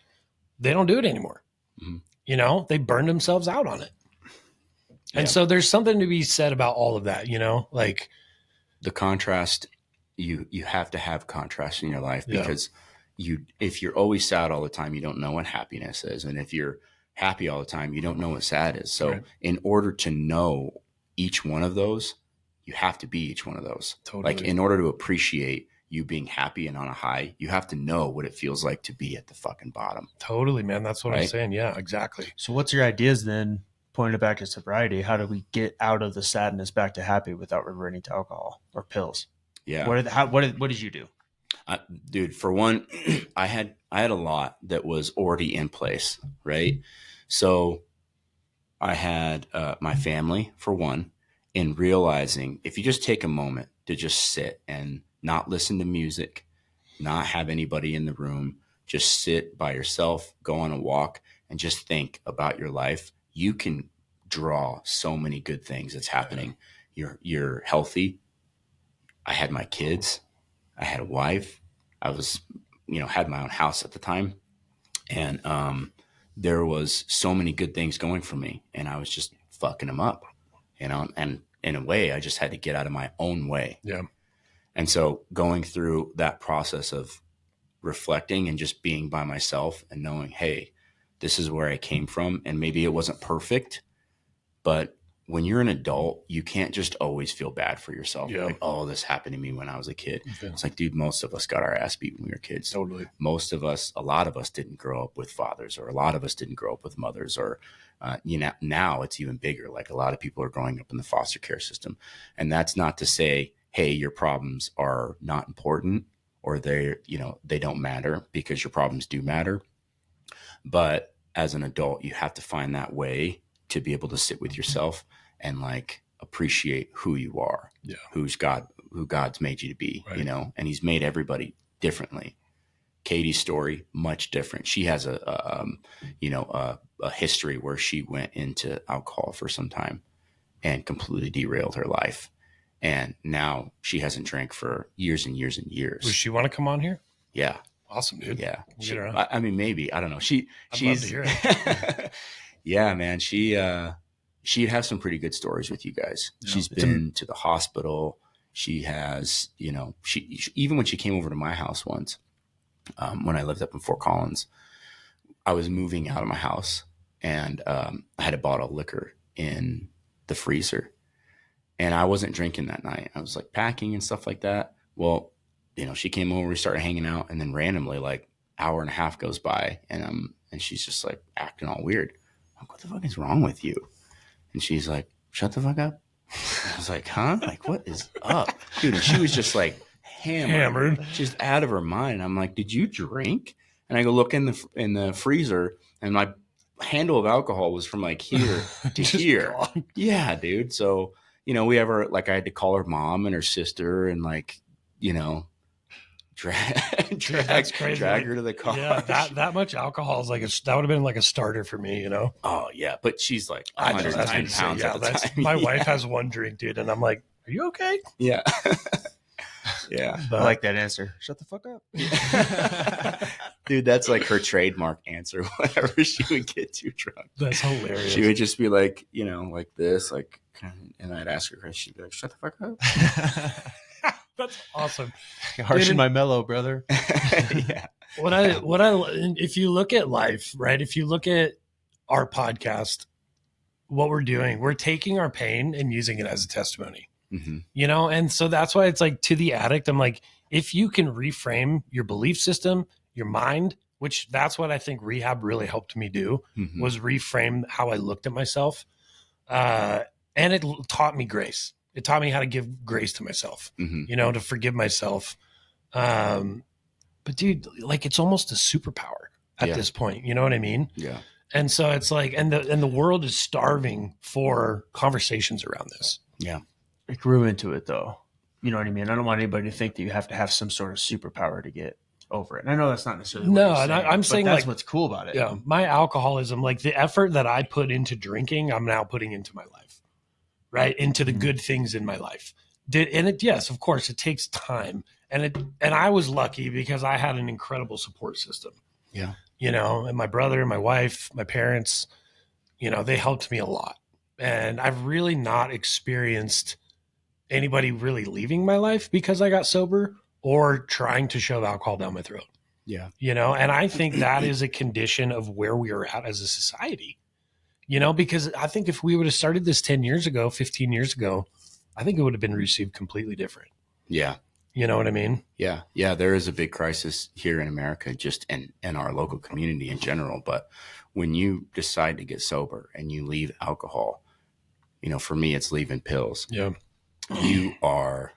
Speaker 1: They don't do it anymore.
Speaker 4: Mhm.
Speaker 1: You know, they burned themselves out on it. And
Speaker 4: Yeah.
Speaker 1: so there's something to be said about all of that, you know, like,
Speaker 4: The contrast, you have to have contrast in your life,
Speaker 1: Yeah.
Speaker 4: because if you're always sad all the time, you don't know what happiness is. And if you're happy all the time, you don't know what sad is. So
Speaker 1: Right.
Speaker 4: in order to know each one of those, you have to be each one of those.
Speaker 1: Totally.
Speaker 4: Like in order to appreciate you being happy and on a high, you have to know what it feels like to be at the fucking bottom.
Speaker 1: totally, man. That's what I'm
Speaker 4: Right.
Speaker 1: saying. Yeah, exactly.
Speaker 3: So what's your ideas then, pointing it back to sobriety? How do we get out of the sadness back to happy without reverting to alcohol or pills?
Speaker 4: Yeah.
Speaker 3: What did you do?
Speaker 4: Dude, for one, I had a lot that was already in place, right? So I had my family for one, in realizing if you just take a moment to just sit and not listen to music, not have anybody in the room, just sit by yourself, go on a walk, and just think about your life, you can draw so many good things that's happening. You're healthy. I had my kids. I had a wife. I was, had my own house at the time. And there was so many good things going for me. And I was just fucking them up, and in a way, I just had to get out of my own way.
Speaker 1: Yeah.
Speaker 4: And so going through that process of reflecting and just being by myself and knowing, hey, this is where I came from. And maybe it wasn't perfect, but when you're an adult, you can't just always feel bad for yourself.
Speaker 1: Yeah.
Speaker 4: Like, oh, this happened to me when I was a kid.
Speaker 1: Okay.
Speaker 4: It's like, dude, most of us got our ass beat when we were kids.
Speaker 1: Totally.
Speaker 4: Most of us, a lot of us didn't grow up with fathers, or a lot of us didn't grow up with mothers, or, now it's even bigger. Like a lot of people are growing up in the foster care system. And that's not to say, hey, your problems are not important, or they don't matter, because your problems do matter. But as an adult, you have to find that way to be able to sit with yourself and like appreciate who you are, who God's made you to be,
Speaker 1: right.
Speaker 4: And he's made everybody differently. Katie's story, much different. She has a history where she went into alcohol for some time and completely derailed her life. And now she hasn't drank for years and years and years.
Speaker 1: Does she want to come on here?
Speaker 4: Yeah.
Speaker 1: Awesome, dude.
Speaker 4: Yeah.
Speaker 1: I
Speaker 4: mean, maybe, I don't know.
Speaker 1: I'd love to hear it.
Speaker 4: Yeah, man. She'd have some pretty good stories with you guys. Yeah. She's been to the hospital. She has, she even when she came over to my house once, when I lived up in Fort Collins, I was moving out of my house, and I had a bottle of liquor in the freezer, and I wasn't drinking that night. I was like packing and stuff like that. Well, she came over, we started hanging out, and then randomly, like hour and a half goes by, and she's just like acting all weird. I'm like, what the fuck is wrong with you? And she's like, shut the fuck up. I was like, huh? Like, what is up? Dude, and she was just like hammered, just out of her mind. I'm like, did you drink? And I go look in the freezer, and my handle of alcohol was from like here to here. Gone. Yeah, dude. So, we ever, like, I had to call her mom and her sister and like, drag her to the car.
Speaker 1: Yeah, that much alcohol is like that would have been like a starter for me,
Speaker 4: Oh yeah, but she's like 110 pounds at the time.
Speaker 1: My wife has one drink, dude, and I'm like, are you okay?
Speaker 4: Yeah. Yeah.
Speaker 3: But I like that answer. Shut the fuck up.
Speaker 4: Dude, that's like her trademark answer whenever she would get too drunk.
Speaker 1: That's hilarious.
Speaker 4: She would just be like, like this, like, and I'd ask her, she'd be like, shut the fuck up.
Speaker 1: That's awesome.
Speaker 2: Harsh in my mellow, brother.
Speaker 4: Yeah.
Speaker 1: If you look at life, right? If you look at our podcast, what we're doing, we're taking our pain and using it as a testimony.
Speaker 4: Mm-hmm.
Speaker 1: And so that's why it's like, to the addict, I'm like, if you can reframe your belief system, your mind, which that's what I think rehab really helped me do, was reframe how I looked at myself. And it taught me grace. It taught me how to give grace to myself, to forgive myself. But dude, like, it's almost a superpower at this point. You know what I mean?
Speaker 4: Yeah.
Speaker 1: And so it's like, and the world is starving for conversations around this.
Speaker 4: Yeah.
Speaker 3: It grew into it, though. You know what I mean? I don't want anybody to think that you have to have some sort of superpower to get over it. And I know that's not necessarily what you're saying,
Speaker 1: I'm saying
Speaker 3: that's
Speaker 1: like,
Speaker 3: what's cool about it.
Speaker 1: Yeah, my alcoholism, like the effort that I put into drinking, I'm now putting into my life, right? Into the good things in my life. Yes, of course, it takes time, and I was lucky because I had an incredible support system.
Speaker 4: Yeah,
Speaker 1: and my brother, my wife, my parents, they helped me a lot, and I've really not experienced anybody really leaving my life because I got sober or trying to shove alcohol down my throat.
Speaker 4: Yeah.
Speaker 1: And I think that is a condition of where we are at as a society, because I think if we would have started this 10 years ago, 15 years ago, I think it would have been received completely different.
Speaker 4: Yeah.
Speaker 1: You know what I mean?
Speaker 4: Yeah. Yeah. There is a big crisis here in America, just in our local community in general. But when you decide to get sober and you leave alcohol, for me, it's leaving pills.
Speaker 1: Yeah.
Speaker 4: You are,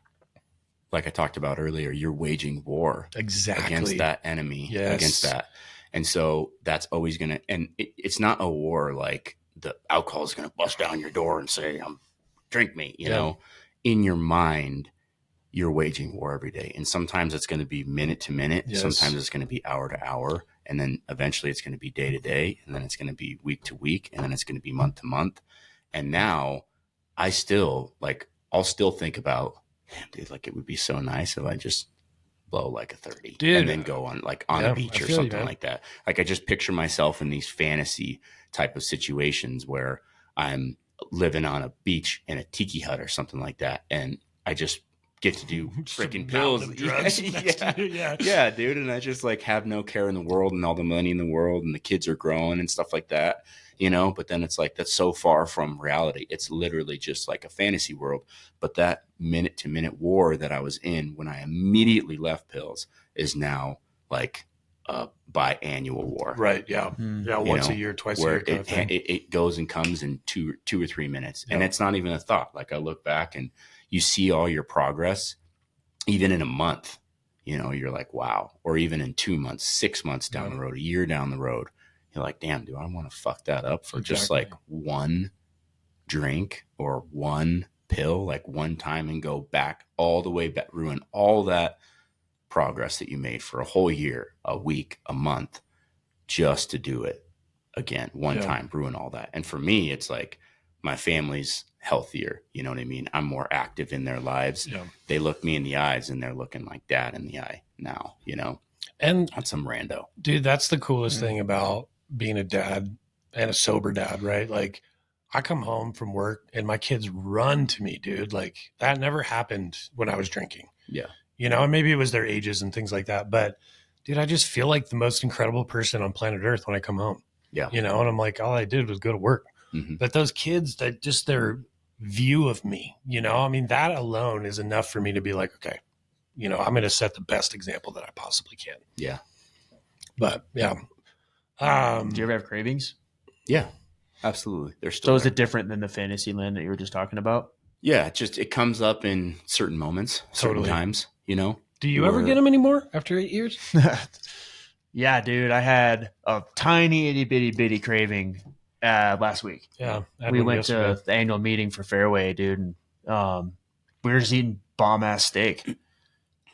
Speaker 4: like I talked about earlier, you're waging war against that enemy, against that. And so that's always it's not a war like the alcohol is going to bust down your door and say, I'm drink me, you know, in your mind, you're waging war every day. And sometimes it's going to be minute to minute.
Speaker 1: Yes.
Speaker 4: Sometimes it's going to be hour to hour. And then eventually it's going to be day to day. And then it's going to be week to week. And then it's going to be month to month. And now I'll still think about, dude, like it would be so nice if I just blow like a 30
Speaker 1: dude,
Speaker 4: and then go on like on a beach or something like that. Like I just picture myself in these fantasy type of situations where I'm living on a beach in a tiki hut or something like that. And I just get to do freaking pills. Yeah, dude. And I just like have no care in the world and all the money in the world and the kids are growing and stuff like that, you know, but then it's like, that's so far from reality. It's literally just like a fantasy world. But that minute to minute war that I was in when I immediately left pills is now like a biannual war.
Speaker 1: Right. Yeah. Yeah. Once a year, twice a year.
Speaker 4: It goes and comes in two or 3 minutes. And it's not even a thought. Like I look back and you see all your progress, even in a month, you know, you're like, wow. Or even in 2 months, 6 months down the road, a year down the road, you're like, damn, do I want to fuck that up for just like one drink or one pill, like one time and go back all the way back, ruin all that progress that you made for a whole year, a week, a month, just to do it again, one time, ruin all that. And for me, it's like my family's healthier. You know what I mean? I'm more active in their lives. Yeah. They look me in the eyes and they're looking like dad in the eye now, you know,
Speaker 1: and
Speaker 4: not some rando.
Speaker 1: Dude, that's the coolest thing about being a dad and a sober dad, right? Like I come home from work and my kids run to me, dude. Like that never happened when I was drinking.
Speaker 4: Yeah.
Speaker 1: You know, and maybe it was their ages and things like that. But dude, I just feel like the most incredible person on planet Earth when I come home.
Speaker 4: Yeah.
Speaker 1: You know, and I'm like, all I did was go to work. Mm-hmm. But those kids, that just their view of me, you know, I mean, that alone is enough for me to be like, okay, you know, I'm going to set the best example that I possibly can.
Speaker 4: Yeah.
Speaker 1: But yeah.
Speaker 3: Do you ever have cravings?
Speaker 4: Yeah, absolutely. They're still
Speaker 3: so is it different than the fantasy land that you were just talking about?
Speaker 4: Yeah. It comes up in certain moments, certain times, you know.
Speaker 1: Do you ever get them anymore after 8 years?
Speaker 3: Yeah, dude. I had a tiny itty bitty craving last week.
Speaker 1: Yeah.
Speaker 3: We went to the annual meeting for Fairway, dude. And we were just eating bomb ass steak.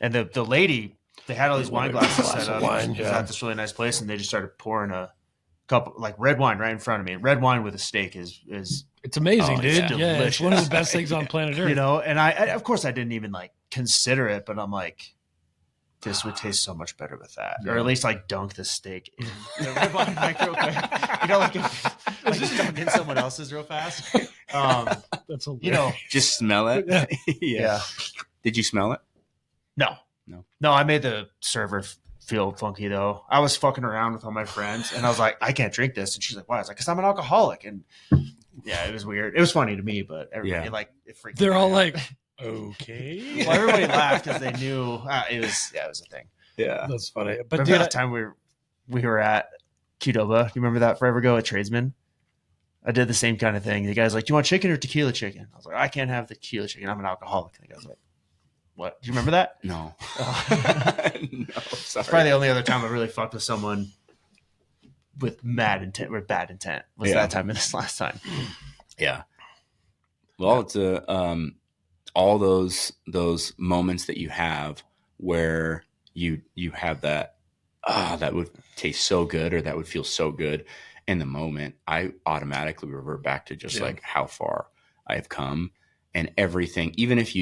Speaker 3: And the lady, they had all these wine glasses set up. It was at this really nice place, and they just started pouring a couple like red wine right in front of me. Red wine with a steak is
Speaker 1: it's amazing, dude.
Speaker 3: Yeah,
Speaker 1: it's one of the best things on planet Earth.
Speaker 3: You know, and I of course I didn't even like consider it, but I'm like, this would taste so much better with that, or at least like dunk the steak in the red wine like real quick. You know, like just dunk in someone else's real fast.
Speaker 1: That's hilarious.
Speaker 3: You know,
Speaker 4: just smell it.
Speaker 3: Yeah.
Speaker 4: Did you smell it?
Speaker 3: No. I made the server feel funky though. I was fucking around with all my friends, and I was like, I can't drink this, and she's like, why? I was like, because I'm an alcoholic, and yeah, it was weird. It was funny to me, but everybody it freaked.
Speaker 1: They're all
Speaker 3: out.
Speaker 1: like, okay.
Speaker 3: Well, everybody laughed because they knew it was a thing.
Speaker 4: Yeah,
Speaker 1: that's funny. But
Speaker 3: remember that time we were at Qdoba? You remember that forever ago at Tradesman? I did the same kind of thing. The guy's like, do you want chicken or tequila chicken? I was like, I can't have the tequila chicken. I'm an alcoholic. And the guy's like, what? Do you remember that?
Speaker 4: No.
Speaker 3: No, sorry. It's probably the only other time I really fucked with someone with mad intent or bad intent was that time and this last time.
Speaker 4: Yeah. Well, it's all those moments that you have where you have that that would taste so good or that would feel so good in the moment. I automatically revert back to just like how far I've come. And everything, even if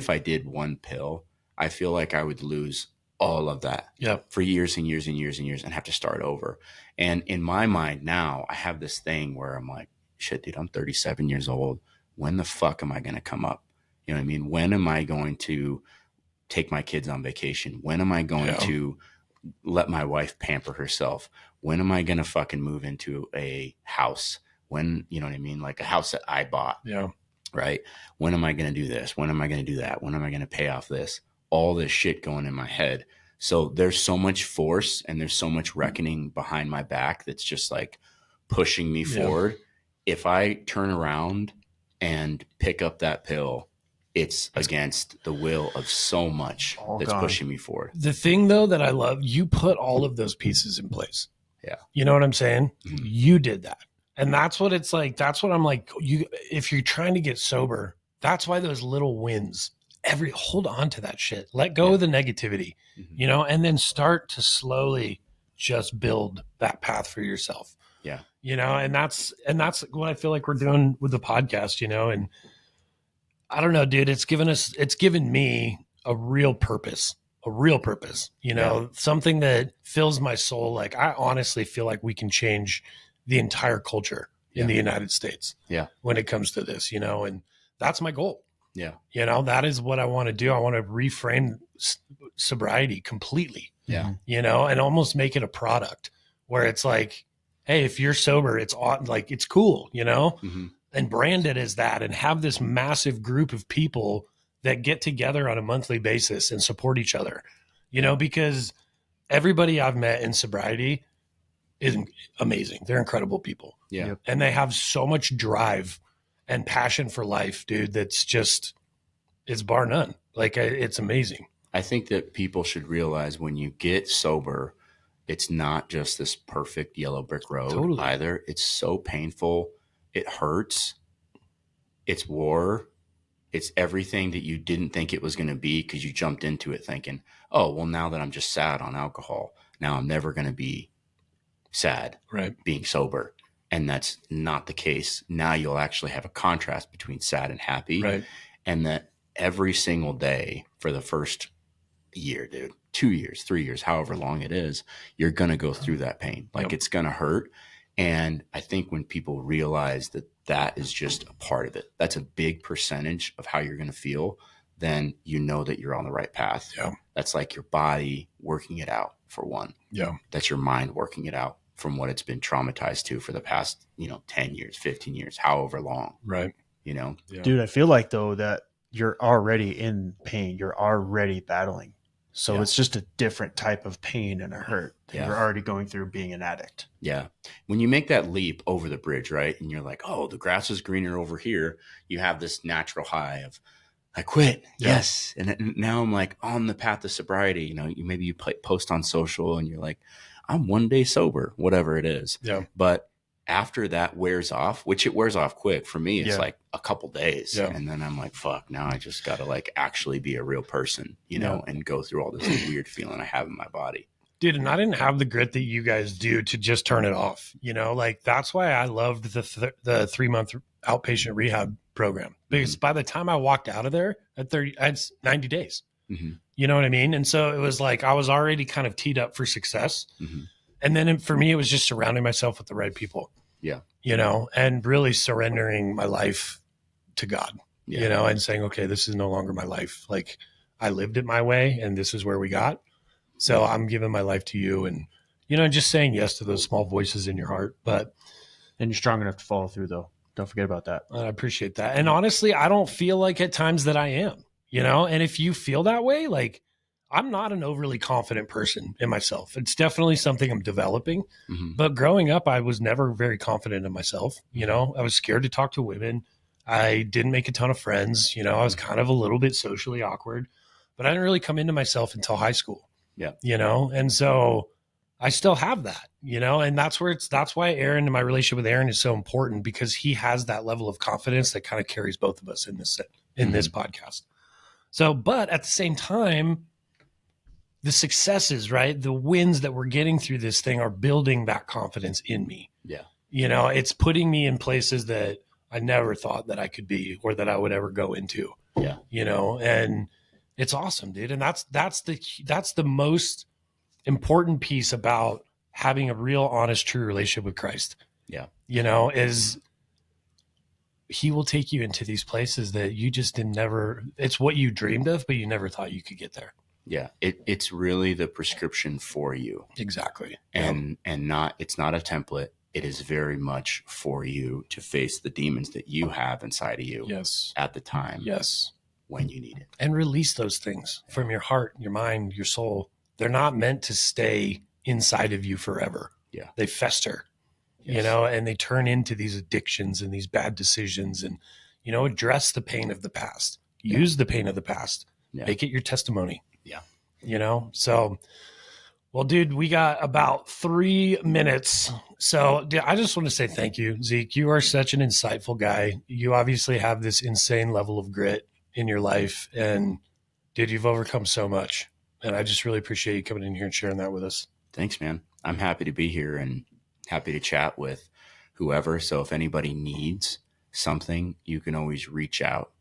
Speaker 4: I did one pill, I feel like I would lose all of that for years and years and years and years and have to start over. And in my mind now, I have this thing where I'm like, shit, dude, I'm 37 years old. When the fuck am I going to come up? You know what I mean? When am I going to take my kids on vacation? When am I going to let my wife pamper herself? When am I going to fucking move into a house? When, you know what I mean? Like a house that I bought.
Speaker 1: Yeah.
Speaker 4: Right? When am I going to do this? When am I going to do that? When am I going to pay off this? All this shit going in my head. So there's so much force and there's so much reckoning behind my back that's just like pushing me forward. If I turn around and pick up that pill, it's against the will of so much that's pushing me forward.
Speaker 1: The thing though that I love, you put all of those pieces in place.
Speaker 4: Yeah.
Speaker 1: You know what I'm saying? Mm-hmm. You did that. And that's what it's like. That's what I'm like. If you're trying to get sober, that's why those little wins, hold on to that shit. Let go of the negativity, and then start to slowly just build that path for yourself.
Speaker 4: Yeah.
Speaker 1: And that's what I feel like we're doing with the podcast, and I don't know, dude, it's given me a real purpose, something that fills my soul. Like, I honestly feel like we can change the entire culture in the United States.
Speaker 4: Yeah.
Speaker 1: When it comes to this, and that's my goal.
Speaker 4: Yeah.
Speaker 1: That is what I want to do. I want to reframe sobriety completely.
Speaker 4: Yeah.
Speaker 1: And almost make it a product where it's like, hey, if you're sober, it's like, it's cool, and brand it as that, and have this massive group of people that get together on a monthly basis and support each other, because everybody I've met in sobriety is amazing. They're incredible people.
Speaker 4: Yeah.
Speaker 1: And they have so much drive and passion for life, dude. That's just, it's bar none. Like, it's amazing.
Speaker 4: I think that people should realize when you get sober, it's not just this perfect yellow brick road either. It's so painful. It hurts. It's war. It's everything that you didn't think it was going to be, because you jumped into it thinking, oh, well, now that I'm just sad on alcohol, now I'm never going to be sad being sober. And that's not the case. Now you'll actually have a contrast between sad and happy.
Speaker 1: Right.
Speaker 4: And that every single day for the first year, dude, 2 years, 3 years, however long it is, you're going to go through that pain. Like, it's going to hurt. And I think when people realize that that is just a part of it, that's a big percentage of how you're going to feel, then you know that you're on the right path.
Speaker 1: Yeah.
Speaker 4: That's like your body working it out, for one.
Speaker 1: Yeah.
Speaker 4: That's your mind working it out from what it's been traumatized to for the past, 10 years, 15 years, however long.
Speaker 1: Right. Yeah.
Speaker 2: Dude, I feel like, though, that you're already in pain. You're already battling. So it's just a different type of pain and a hurt that you're already going through being an addict. Yeah.
Speaker 4: When you make that leap over the bridge, right, and you're like, oh, the grass is greener over here, you have this natural high of, I quit. Yeah. Yes. And now I'm like on the path of sobriety. Maybe you post on social and you're like, I'm 1 day sober, whatever it is.
Speaker 1: Yeah.
Speaker 4: But after that wears off, which it wears off quick. For me, it's like a couple days. Yeah. And then I'm like, fuck, now I just got to like actually be a real person, and go through all this weird feeling I have in my body.
Speaker 1: Dude, and I didn't have the grit that you guys do to just turn it off. Like, that's why I loved the 3-month outpatient rehab program, because by the time I walked out of there at 30, I had 90 days. Mm-hmm. You know what I mean? And so it was like, I was already kind of teed up for success. Mm-hmm. And then for me, it was just surrounding myself with the right people.
Speaker 4: Yeah.
Speaker 1: And really surrendering my life to God, and saying, okay, this is no longer my life. Like, I lived it my way and this is where we got. So I'm giving my life to you, and, just saying yes to those small voices in your heart. And
Speaker 2: you're strong enough to follow through, though. Don't forget about that.
Speaker 1: I appreciate that. And honestly, I don't feel like at times that I am, and if you feel that way, like, I'm not an overly confident person in myself. It's definitely something I'm developing. Mm-hmm. But growing up, I was never very confident in myself. I was scared to talk to women. I didn't make a ton of friends. I was kind of a little bit socially awkward, but I didn't really come into myself until high school.
Speaker 4: Yeah.
Speaker 1: And so I still have that, and that's why Aaron, and my relationship with Aaron is so important, because he has that level of confidence that kind of carries both of us in this podcast. So, but at the same time, the successes, right? The wins that we're getting through this thing are building that confidence in me.
Speaker 4: Yeah.
Speaker 1: It's putting me in places that I never thought that I could be, or that I would ever go into.
Speaker 4: Yeah.
Speaker 1: And it's awesome, dude. And that's the most important piece about having a real, honest, true relationship with Christ.
Speaker 4: Yeah.
Speaker 1: Is he will take you into these places that you just it's what you dreamed of, but you never thought you could get there.
Speaker 4: Yeah. It's really the prescription for you.
Speaker 1: Exactly.
Speaker 4: And it's not a template. It is very much for you to face the demons that you have inside of you.
Speaker 1: Yes.
Speaker 4: At the time.
Speaker 1: Yes.
Speaker 4: When you need it.
Speaker 1: And release those things from your heart, your mind, your soul. They're not meant to stay inside of you forever.
Speaker 4: Yeah.
Speaker 1: They fester,
Speaker 4: yes.
Speaker 1: And they turn into these addictions and these bad decisions, and, address the pain of the past. Use the pain of the past.
Speaker 4: Yeah.
Speaker 1: Make it your testimony.
Speaker 4: Yeah.
Speaker 1: So Well, dude, we got about 3 minutes. So dude, I just want to say thank you, Zeke. You are such an insightful guy. You obviously have this insane level of grit in your life. And dude, you've overcome so much. And I just really appreciate you coming in here and sharing that with us.
Speaker 4: Thanks, man. I'm happy to be here and happy to chat with whoever. So if anybody needs something, you can always reach out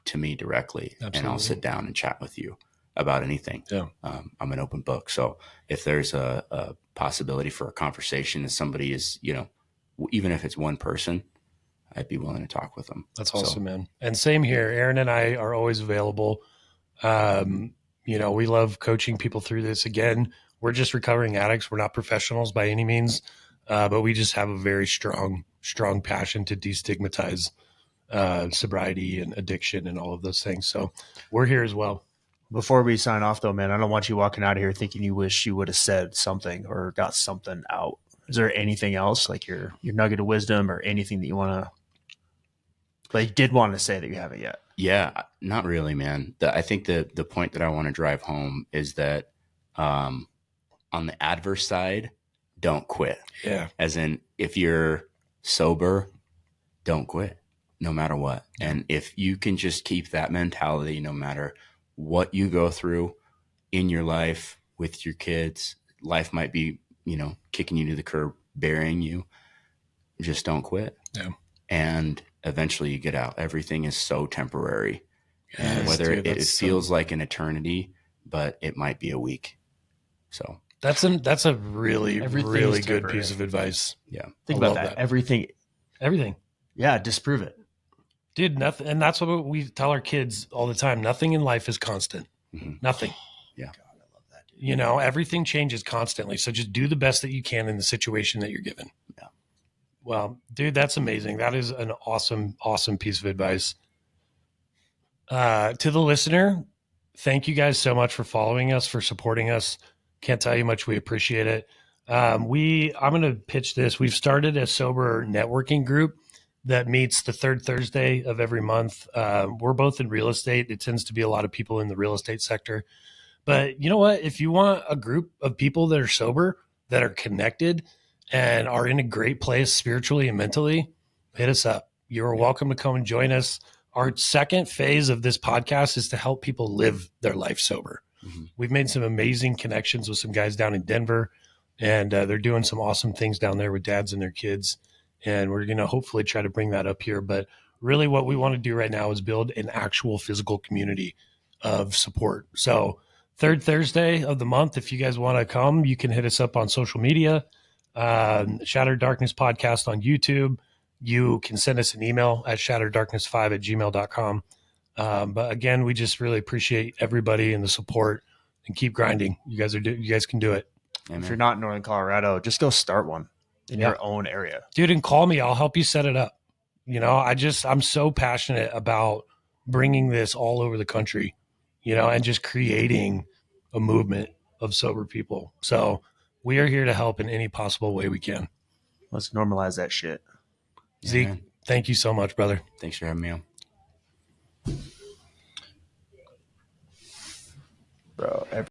Speaker 4: to me directly. Absolutely. And I'll sit down and chat with you about anything.
Speaker 1: Yeah.
Speaker 4: I'm an open book. So if there's a possibility for a conversation and somebody is, even if it's one person, I'd be willing to talk with them.
Speaker 1: That's awesome, man. And same here. Aaron and I are always available. We love coaching people through this. Again, we're just recovering addicts. We're not professionals by any means, but we just have a very strong passion to destigmatize sobriety and addiction and all of those things. So we're here as well.
Speaker 2: Before we sign off, though, man, I don't want you walking out of here thinking you wish you would have said something or got something out. Is there anything else, like your nugget of wisdom or anything that you want to, did want to say that you haven't yet?
Speaker 4: Yeah, not really, man. I think the point that I want to drive home is that on the adverse side, don't quit.
Speaker 1: Yeah.
Speaker 4: As in, if you're sober, don't quit, no matter what. Yeah. And if you can just keep that mentality, no matter what you go through in your life with your kids, life might be, kicking you to the curb, burying you. Just don't quit.
Speaker 1: Yeah.
Speaker 4: And eventually you get out. Everything is so temporary. Yes, and whether it feels like an eternity, but it might be a week. So
Speaker 1: that's a really, really good piece of advice.
Speaker 4: Yeah.
Speaker 2: Think about that. Everything. Yeah. Disprove it.
Speaker 1: Dude, nothing. And that's what we tell our kids all the time. Nothing in life is constant. Mm-hmm. Nothing.
Speaker 4: Yeah.
Speaker 2: God, I love that. Dude.
Speaker 1: Everything changes constantly. So just do the best that you can in the situation that you're given.
Speaker 4: Yeah.
Speaker 1: Well, dude, that's amazing. That is an awesome, awesome piece of advice. To the listener, thank you guys so much for following us, for supporting us. Can't tell you how much we appreciate it. I'm going to pitch this. We've started a sober networking group that meets the third Thursday of every month. We're both in real estate. It tends to be a lot of people in the real estate sector. But you know what? If you want a group of people that are sober, that are connected, and are in a great place spiritually and mentally, hit us up. You're welcome to come and join us. Our second phase of this podcast is to help people live their life sober. Mm-hmm. We've made some amazing connections with some guys down in Denver, and they're doing some awesome things down there with dads and their kids. And we're going to hopefully try to bring that up here. But really what we want to do right now is build an actual physical community of support. So third Thursday of the month, if you guys want to come, you can hit us up on social media, Shattered Darkness Podcast on YouTube. You can send us an email at shattereddarkness5@gmail.com. But again, we just really appreciate everybody and the support, and keep grinding. You guys can do it.
Speaker 2: Amen. If you're not in Northern Colorado, just go start one in your own area.
Speaker 1: Dude, and call me. I'll help you set it up. I'm so passionate about bringing this all over the country, and just creating a movement of sober people. So we are here to help in any possible way we can.
Speaker 2: Let's normalize that shit.
Speaker 1: Zeke, thank you so much, brother.
Speaker 4: Thanks for having me on.
Speaker 2: Bro,